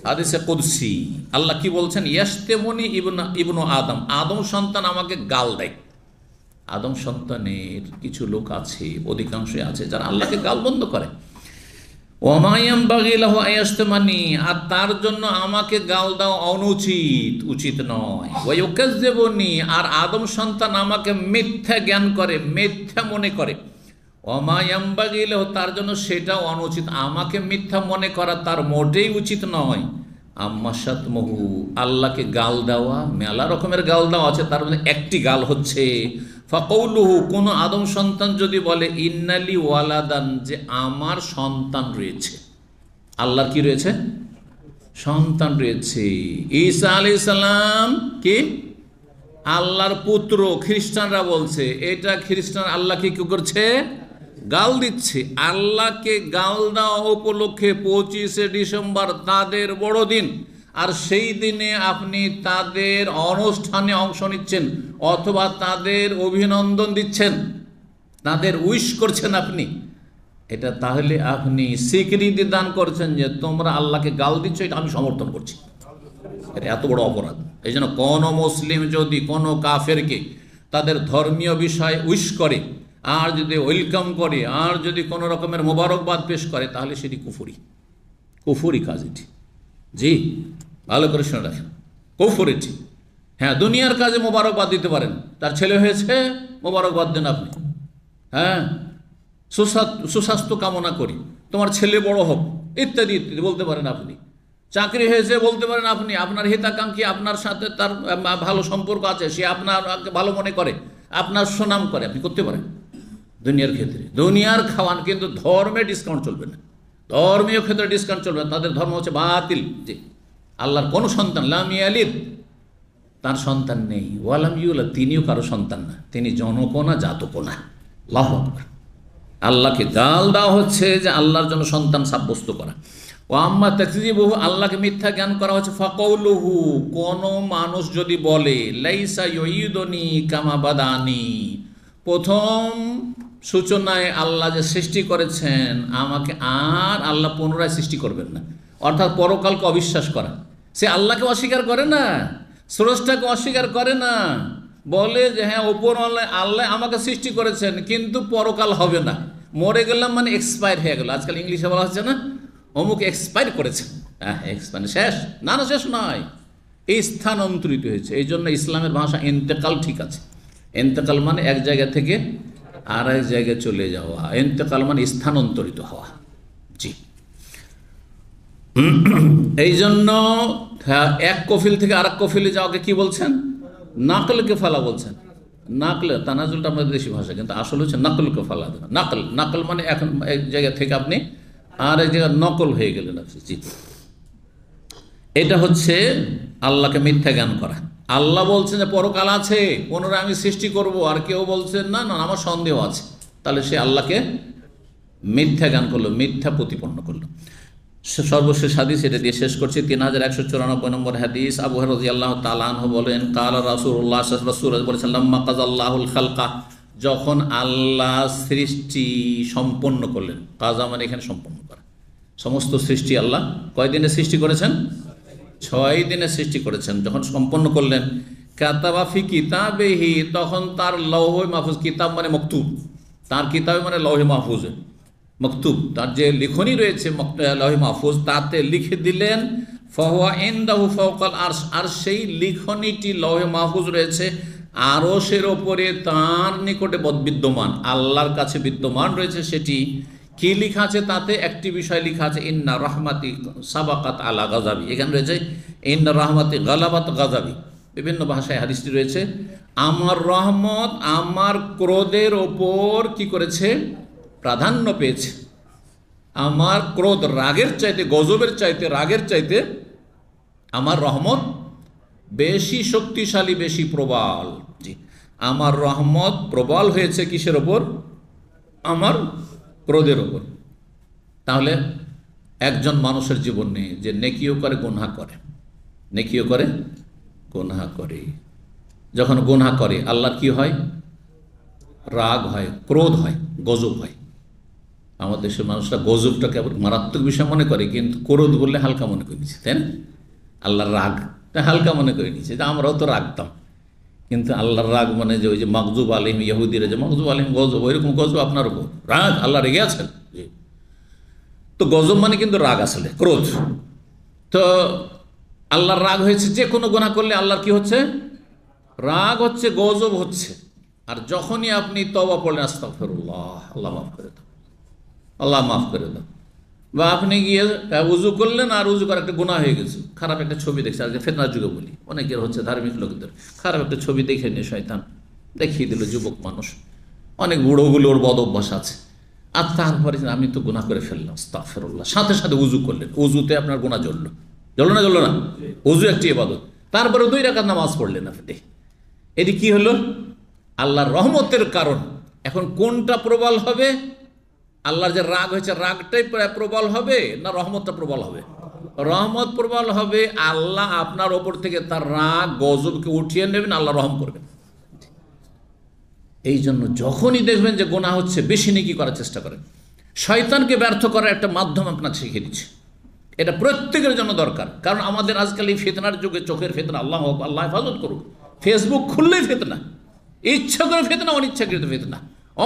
হাদিসে কুদসি। আল্লাহ কি বলছেন? ইয়াশতেমুনি ইবনু আদম, আদম সন্তান আমাকে গাল দেয়। আদম সন্তানের কিছু লোক আছে, অধিকাংশই আছে যারা আল্লাহকে গাল বন্ধ করে। ওমা ইয়ানবাগি লাহু আয়াশতেমানি, আর তার জন্য আমাকে গাল দেওয়া অনুচিত, উচিত নয়। ওয়া ইউকাজ্জিবুনি, আর আদম সন্তান আমাকে মিথ্যা জ্ঞান করে, মিথ্যা মনে করে। অমায়াম্বাগি লাহু, তার জন্য সেটাও অনুচিত, আমাকে মিথ্যা মনে করা তার মোটেই উচিত নয়। আম্মাশাতমহু, আল্লাহকে গাল দেওয়া, মেলা রকমের গাল দেওয়া আছে, তার মধ্যে একটি গাল হচ্ছে ফাকাউলুহু, কোন আদম সন্তান যদি বলে ইন্নালি ওয়ালাদান, যে আমার সন্তান রয়েছে। আল্লাহর কি রয়েছে? সন্তান রয়েছে। ঈসা আলাইহিস সালাম কি আল্লাহর পুত্র, খ্রিস্টানরা বলছে এটা, খ্রিস্টান আল্লাহকে কি করছে? গাল দিচ্ছে। আল্লাহকে গাল দেওয়া উপলক্ষে 25শে ডিসেম্বর তাদের বড়দিন, আর সেই দিনে আপনি তাদের অনুষ্ঠানে অংশ নিচ্ছেন অথবা তাদের অভিনন্দন দিচ্ছেন, তাদের উইশ করছেন আপনি, এটা তাহলে আপনি স্বীকৃতি দান করছেন যে তোমরা আল্লাহকে গাল দিচ্ছ, এটা আমি সমর্থন করছি। এটা এত বড় অপরাধ। এই জন্য কোনো মুসলিম যদি কোনো কাফেরকে তাদের ধর্মীয় বিষয়ে উইশ করে, আর যদি ওয়েলকাম করে, আর যদি কোনো রকমের মোবারকবাদ পেশ করে, তাহলে সেটি কুফুরি কাজ এটি। জি, ভালো করে শুনে রাখেন, কুফর এটি। হ্যাঁ, দুনিয়ার কাজে মোবারকবাদ দিতে পারেন, তার ছেলে হয়েছে মোবারকবাদ দেন আপনি। হ্যাঁ, সুস্বাস্থ্য কামনা করি, তোমার ছেলে বড় হোক, ইত্যাদি ইত্যাদি বলতে পারেন আপনি। চাকরি হয়েছে বলতে পারেন আপনি, আপনার হিতাকাঙ্ক্ষী, আপনার সাথে তার ভালো সম্পর্ক আছে, সে আপনাকে ভালো মনে করে, আপনার সুনাম করে, আপনি করতে পারেন দুনিয়ার ক্ষেত্রে। দুনিয়ার খাওয়ান, কিন্তু ধর্মে ডিসকাউন্ট চলবে না, ধর্মীয় ক্ষেত্রে ডিসকাউন্ট চলবে না। তাদের ধর্ম হচ্ছে বাতিল। যে আল্লাহর কোনো সন্তান, লাম ইয়ালিদ, তার সন্তান নেই, ওয়ালাম ইউলাদ, তিনিও কারো সন্তান না, তিনি জনকও না, জাতকও না। আল্লাহু আকবার। আল্লাহকে গাল দেওয়া হচ্ছে যে আল্লাহর জন্য সন্তান সাব্যস্ত করা। ও আম্মা তাকযিবুহু, আল্লাহকে মিথ্যা জ্ঞান করা হচ্ছে। ফাকাউলুহু, কোন মানুষ যদি বলে লাইসা ইউইদুনি কামা বাদানি, প্রথম সূচনায় আল্লাহ যে সৃষ্টি করেছেন আমাকে, আর আল্লাহ পুনরায় সৃষ্টি করবেন না, অর্থাৎ পরকালকে অবিশ্বাস করা। সে আল্লাহকে অস্বীকার করে না, স্রষ্টাকে অস্বীকার করে না, বলে যে হ্যাঁ ওপর আল্লাহ আমাকে সৃষ্টি করেছেন কিন্তু পরকাল হবে না, মরে গেলাম মানে এক্সপায়ার হয়ে গেল। আজকাল ইংলিশে বলা হচ্ছে না অমুক এক্সপায়ার করেছে, হ্যাঁ মানে শেষ না, না শেষ নয়, এই স্থানান্তরিত হয়েছে। এই জন্য ইসলামের ভাষা ইন্তেকাল ঠিক আছে। ইন্তেকাল মানে এক জায়গা থেকে আর এক জায়গায় চলে যাওয়া, ইন্তেকাল মানে স্থানান্তরিত হওয়া। জি, এই জন্য এক কফিল থেকে আরেক কফিলে যাওয়াকে কি বলছেন? নাকলকে ফালা বলছেন। নাকল তানাজুলটা আমাদের দেশি ভাষা, কিন্তু আসলে হচ্ছে নাকলকে ফালা। নাকল, নাকল মানে এখন এক জায়গা থেকে আপনি আর এক জায়গায় নকল হয়ে গেলেন। জি, এটা হচ্ছে আল্লাহকে মিথ্যা জ্ঞান করা। আল্লাহ বলছেন যে পরকাল আছে, পুনরায় আমি সৃষ্টি করব, আর কেউ বলছেন না না আমার সন্দেহ আছে, তাহলে সে আল্লাহকে মিথ্যা জ্ঞান করলো, মিথ্যা প্রতিপন্ন করলো। সর্বশেষ হাদিস, এটা দিয়ে শেষ করছি, 3194 নম্বর হাদিস। আবু হুরায়রা রাদিয়াল্লাহু তাআলা আনহু বলেন, কাল রাসূলুল্লাহ রাসূল বলেছেন, লাম্মা কাযাল্লাহুল খালকা, যখন আল্লাহ সৃষ্টি সম্পন্ন করলেন। কাজা মানে এখানে সম্পন্ন করা। সমস্ত সৃষ্টি আল্লাহ কয়দিনে সৃষ্টি করেছেন? 6 দিনে সৃষ্টি করেছেন। যখন সম্পন্ন করলেন, কাতাবা ফি কিতাবিহি, তখন তার লৌহে মাহফুজ, কিতাব মানে মকতুব, তার কিতাবে মানে লৌহে মাহফুজ, মকতুব তার যে লিখনি রয়েছে লৌহে মাহফুজ, তাতে লিখে দিলেন ফাহুয়া ইনদাহু ফাওকাল আরশ, আর সেই লিখনিটি লৌহে মাহফুজ রয়েছে আরশের ওপরে, তার নিকটে বিদ্যমান, আল্লাহর কাছে বিদ্যমান রয়েছে। সেটি কি লেখা আছে? তাতে একটি বিষয় লেখা আছে, ইন্না রাহমাতি সাবাকাত আলা গাযাবি। এখানে রয়েছে ইন্না রাহমাতি গালাবাত গাযাবি। বিভিন্ন ভাষায় হাদিসটি রয়েছে, আমার রহমত আমার ক্রোধের ওপর কি করেছে? প্রাধান্য পেয়েছে। আমার ক্রোধ রাগের চাইতে, গজবের চাইতে, রাগের চাইতে আমার রহমত বেশি শক্তিশালী, বেশি প্রবল। জি, আমার রহমত প্রবল হয়েছে কিসের ওপর? আমার ক্রোধের ওপর। তাহলে একজন মানুষের জীবনে যে নেকিও করে গুনাহ করে, নেকিও করে গুনাহ করে, যখন গুনাহ করে আল্লাহর কি হয়? রাগ হয়, ক্রোধ হয়, গজব হয়। আমাদের দেশের মানুষরা গজবটাকে আবার মারাত্মক বিষয় মনে করে, কিন্তু ক্রোধ বললে হালকা মনে করে নিচ্ছে, তাই না? আল্লাহর রাগটা হালকা মনে করে নিচ্ছে, যে আমরাও তো রাগতাম, কিন্তু আল্লাহর রাগ মানে যে ওই যে মাগজুব আলাইহিম, ইহুদিরা যে মাগজুব আলাইহিম গজব, ওইরকম গজব আপনার উপর, রাগ, আল্লাহ রেগে আছেন। তো গজব মানে কিন্তু রাগ, আসলে ক্রোধ। তো আল্লাহর রাগ হয়েছে, যে কোনো গুনাহ করলে আল্লাহর কি হচ্ছে? রাগ হচ্ছে, গজব হচ্ছে। আর যখনই আপনি তওবা পড়লেন, আস্তাগফিরুল্লাহ, আল্লাহ মাফ করে দাও, আল্লাহ মাফ করে দাও, বা আপনি গিয়ে উজু করলেন আর উজু করে একটা গুনাহ হয়ে গেছে, খারাপ একটা ছবি দেখছে, আজকে ফিতনার যুগে বলি, অনেকের হচ্ছে ধার্মিক লোকদের, খারাপ একটা ছবি দেখে নিয়ে শয়তান দেখিয়ে দিল, যুবক মানুষ, অনেক বুড়োগুলোর বদ অভ্যাস আছে, আর তারপরে আমি তো গুনাহ করে ফেললাম, আস্তাগফিরুল্লাহ, সাথে সাথে উজু করলেন, উজুতে আপনার গুনাহ জ্বললো, জ্বললো না? জ্বললো না? উজু একটি ইবাদত। তারপরে 2 রাকাত নামাজ পড়লেন আপনি, এটি কি হলো? আল্লাহর রহমতের কারণ। এখন কোনটা প্রবল হবে? আল্লাহর যে রাগ হয়েছে, রাগটাই প্রবল হবে না রহমতটা প্রবল হবে? রহমত প্রবল হবে। আল্লাহ আপনার ওপর থেকে তার রাগ গজবকে উঠিয়ে নেবেন, আল্লাহ রহম করবেন। এই জন্য যখনই দেখবেন যে গুনাহ হচ্ছে, বেশি নেকি করার চেষ্টা করেন। শয়তানকে ব্যর্থ করার একটা মাধ্যম আপনাকে শিখিয়ে দিচ্ছে, এটা প্রত্যেকের জন্য দরকার। কারণ আমাদের আজকাল এই ফিতনার যুগে, চোখের ফিতনা, আল্লাহ আল্লাহ হেফাজত করুক, ফেসবুক খুললেই ফিতনা, ইচ্ছা করে ফিতনা, অনিচ্ছাকৃত ফিতনা,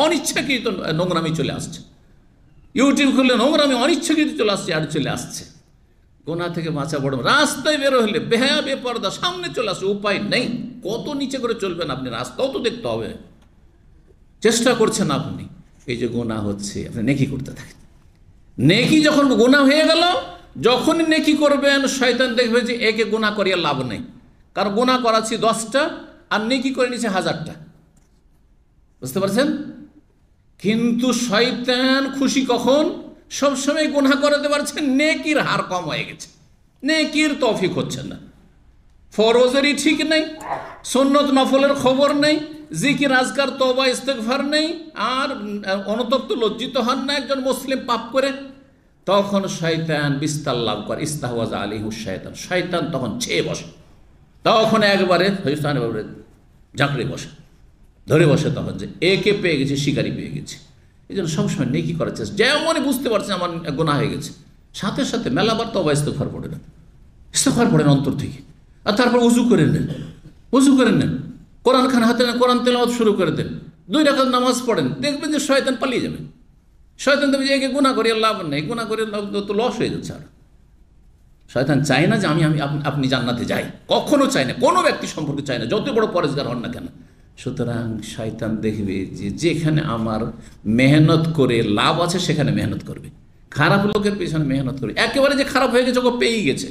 অনিচ্ছাকৃত নোংরামি চলে আসছে। ইউটিউব খুললে নোংরামি অনিচ্ছাকৃত চলে আসছে, আর চলে আসছে। গুনাহ থেকে বাঁচা বড়, রাস্তায় বেরো হলে বেহায়া বেপরদা সামনে চলে আসছে, উপায় নেই। কত নিচে করে চলবেন আপনি? রাস্তাও তো দেখতে হবে, চেষ্টা করছেন আপনি। এই যে গুনাহ হচ্ছে, আপনি নেকি করতে থাকেন। নেকি যখন গুনাহ হয়ে গেল, যখনই নেকি করবেন, শয়তান দেখবে যে একে গুনাহ করিয়া লাভ নেই, কারণ গুনাহ করাচ্ছি 10টা আর নেকি করে নিচ্ছে 1000টা। বুঝতে পারছেন? কিন্তু শয়তান খুশি কখন? সবসময় গুনাহ করাতে পারছেন, নেকির হার কম হয়ে গেছে, নেকির তৌফিক হচ্ছে না, ফরজেরই ঠিক নেই, সুন্নত নফলের খবর নেই, জিকির আজকার তওবা ইস্তেগফার নেই, আর অনুতপ্ত লজ্জিত হন না একজন মুসলিম পাপ করে। তখন শয়তান বিস্তার লাভ করে, ইস্তাহওয়াজা আলাইহিশ শায়তান, শয়তান তখন ছেয়ে বসে, তখন একবারে ঝাঁকড়ে বসে। ধরে বসে তখন যে একে পেয়ে গেছি, শিকারি পেয়ে গেছি। এই জন্য সবসময় নেকি করার চেষ্টা, যেমনই বুঝতে পারছেন আমার গুনাহ হয়ে গেছে, সাথে সাথে মেলাবার তওবা ইস্তেগফার পড়ে নেন, ইস্তেগফার পড়েন অন্তর থেকে। আর তারপর উজু করে নেন, উজু করে নেন, কোরআন খান হাতে নেন, কোরআন তেলাওয়াত শুরু করে দেন, 2 রাকাত নামাজ পড়েন, দেখবেন যে শয়তান পালিয়ে যাবে। শয়তান দেবে যে একে গুনাহ করি লাভ নেই, গুনাহ করে তো লস হয়ে যাচ্ছে। আর শয়তান চায় না যে আমি আপনি জান্নাতে যাই, কখনো চায় না, কোনো ব্যক্তি সম্পর্কে চায় না, যত বড় পরেজগার হন না কেন। সুতরাং শয়তান দেখবে যে যেখানে আমার মেহনত করে লাভ আছে সেখানে মেহনত করবে, খারাপ লোকের পিছনে মেহনত করবে। একেবারে যে খারাপ হয়ে গেছে ওকে পেয়েই গেছে,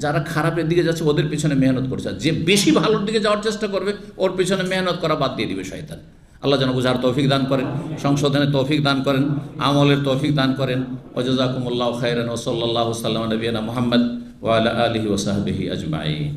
যারা খারাপের দিকে যাচ্ছে ওদের পিছনে মেহনত করছে, আর যে বেশি ভালোর দিকে যাওয়ার চেষ্টা করবে ওর পিছনে মেহনত করা বাদ দিয়ে দিবে শয়তান। আল্লাহ যেন বুঝার তৌফিক দান করেন, সংশোধনের তৌফিক দান করেন, আমলের তৌফিক দান করেন। ওয়া জাযাকুমুল্লাহু খাইরান ওয়া সাল্লাল্লাহু সাল্লাম আলা নবিয়িনা মুহাম্মদ ওয়া আলা আলিহি ওয়া সাহবিহি আজমাইন।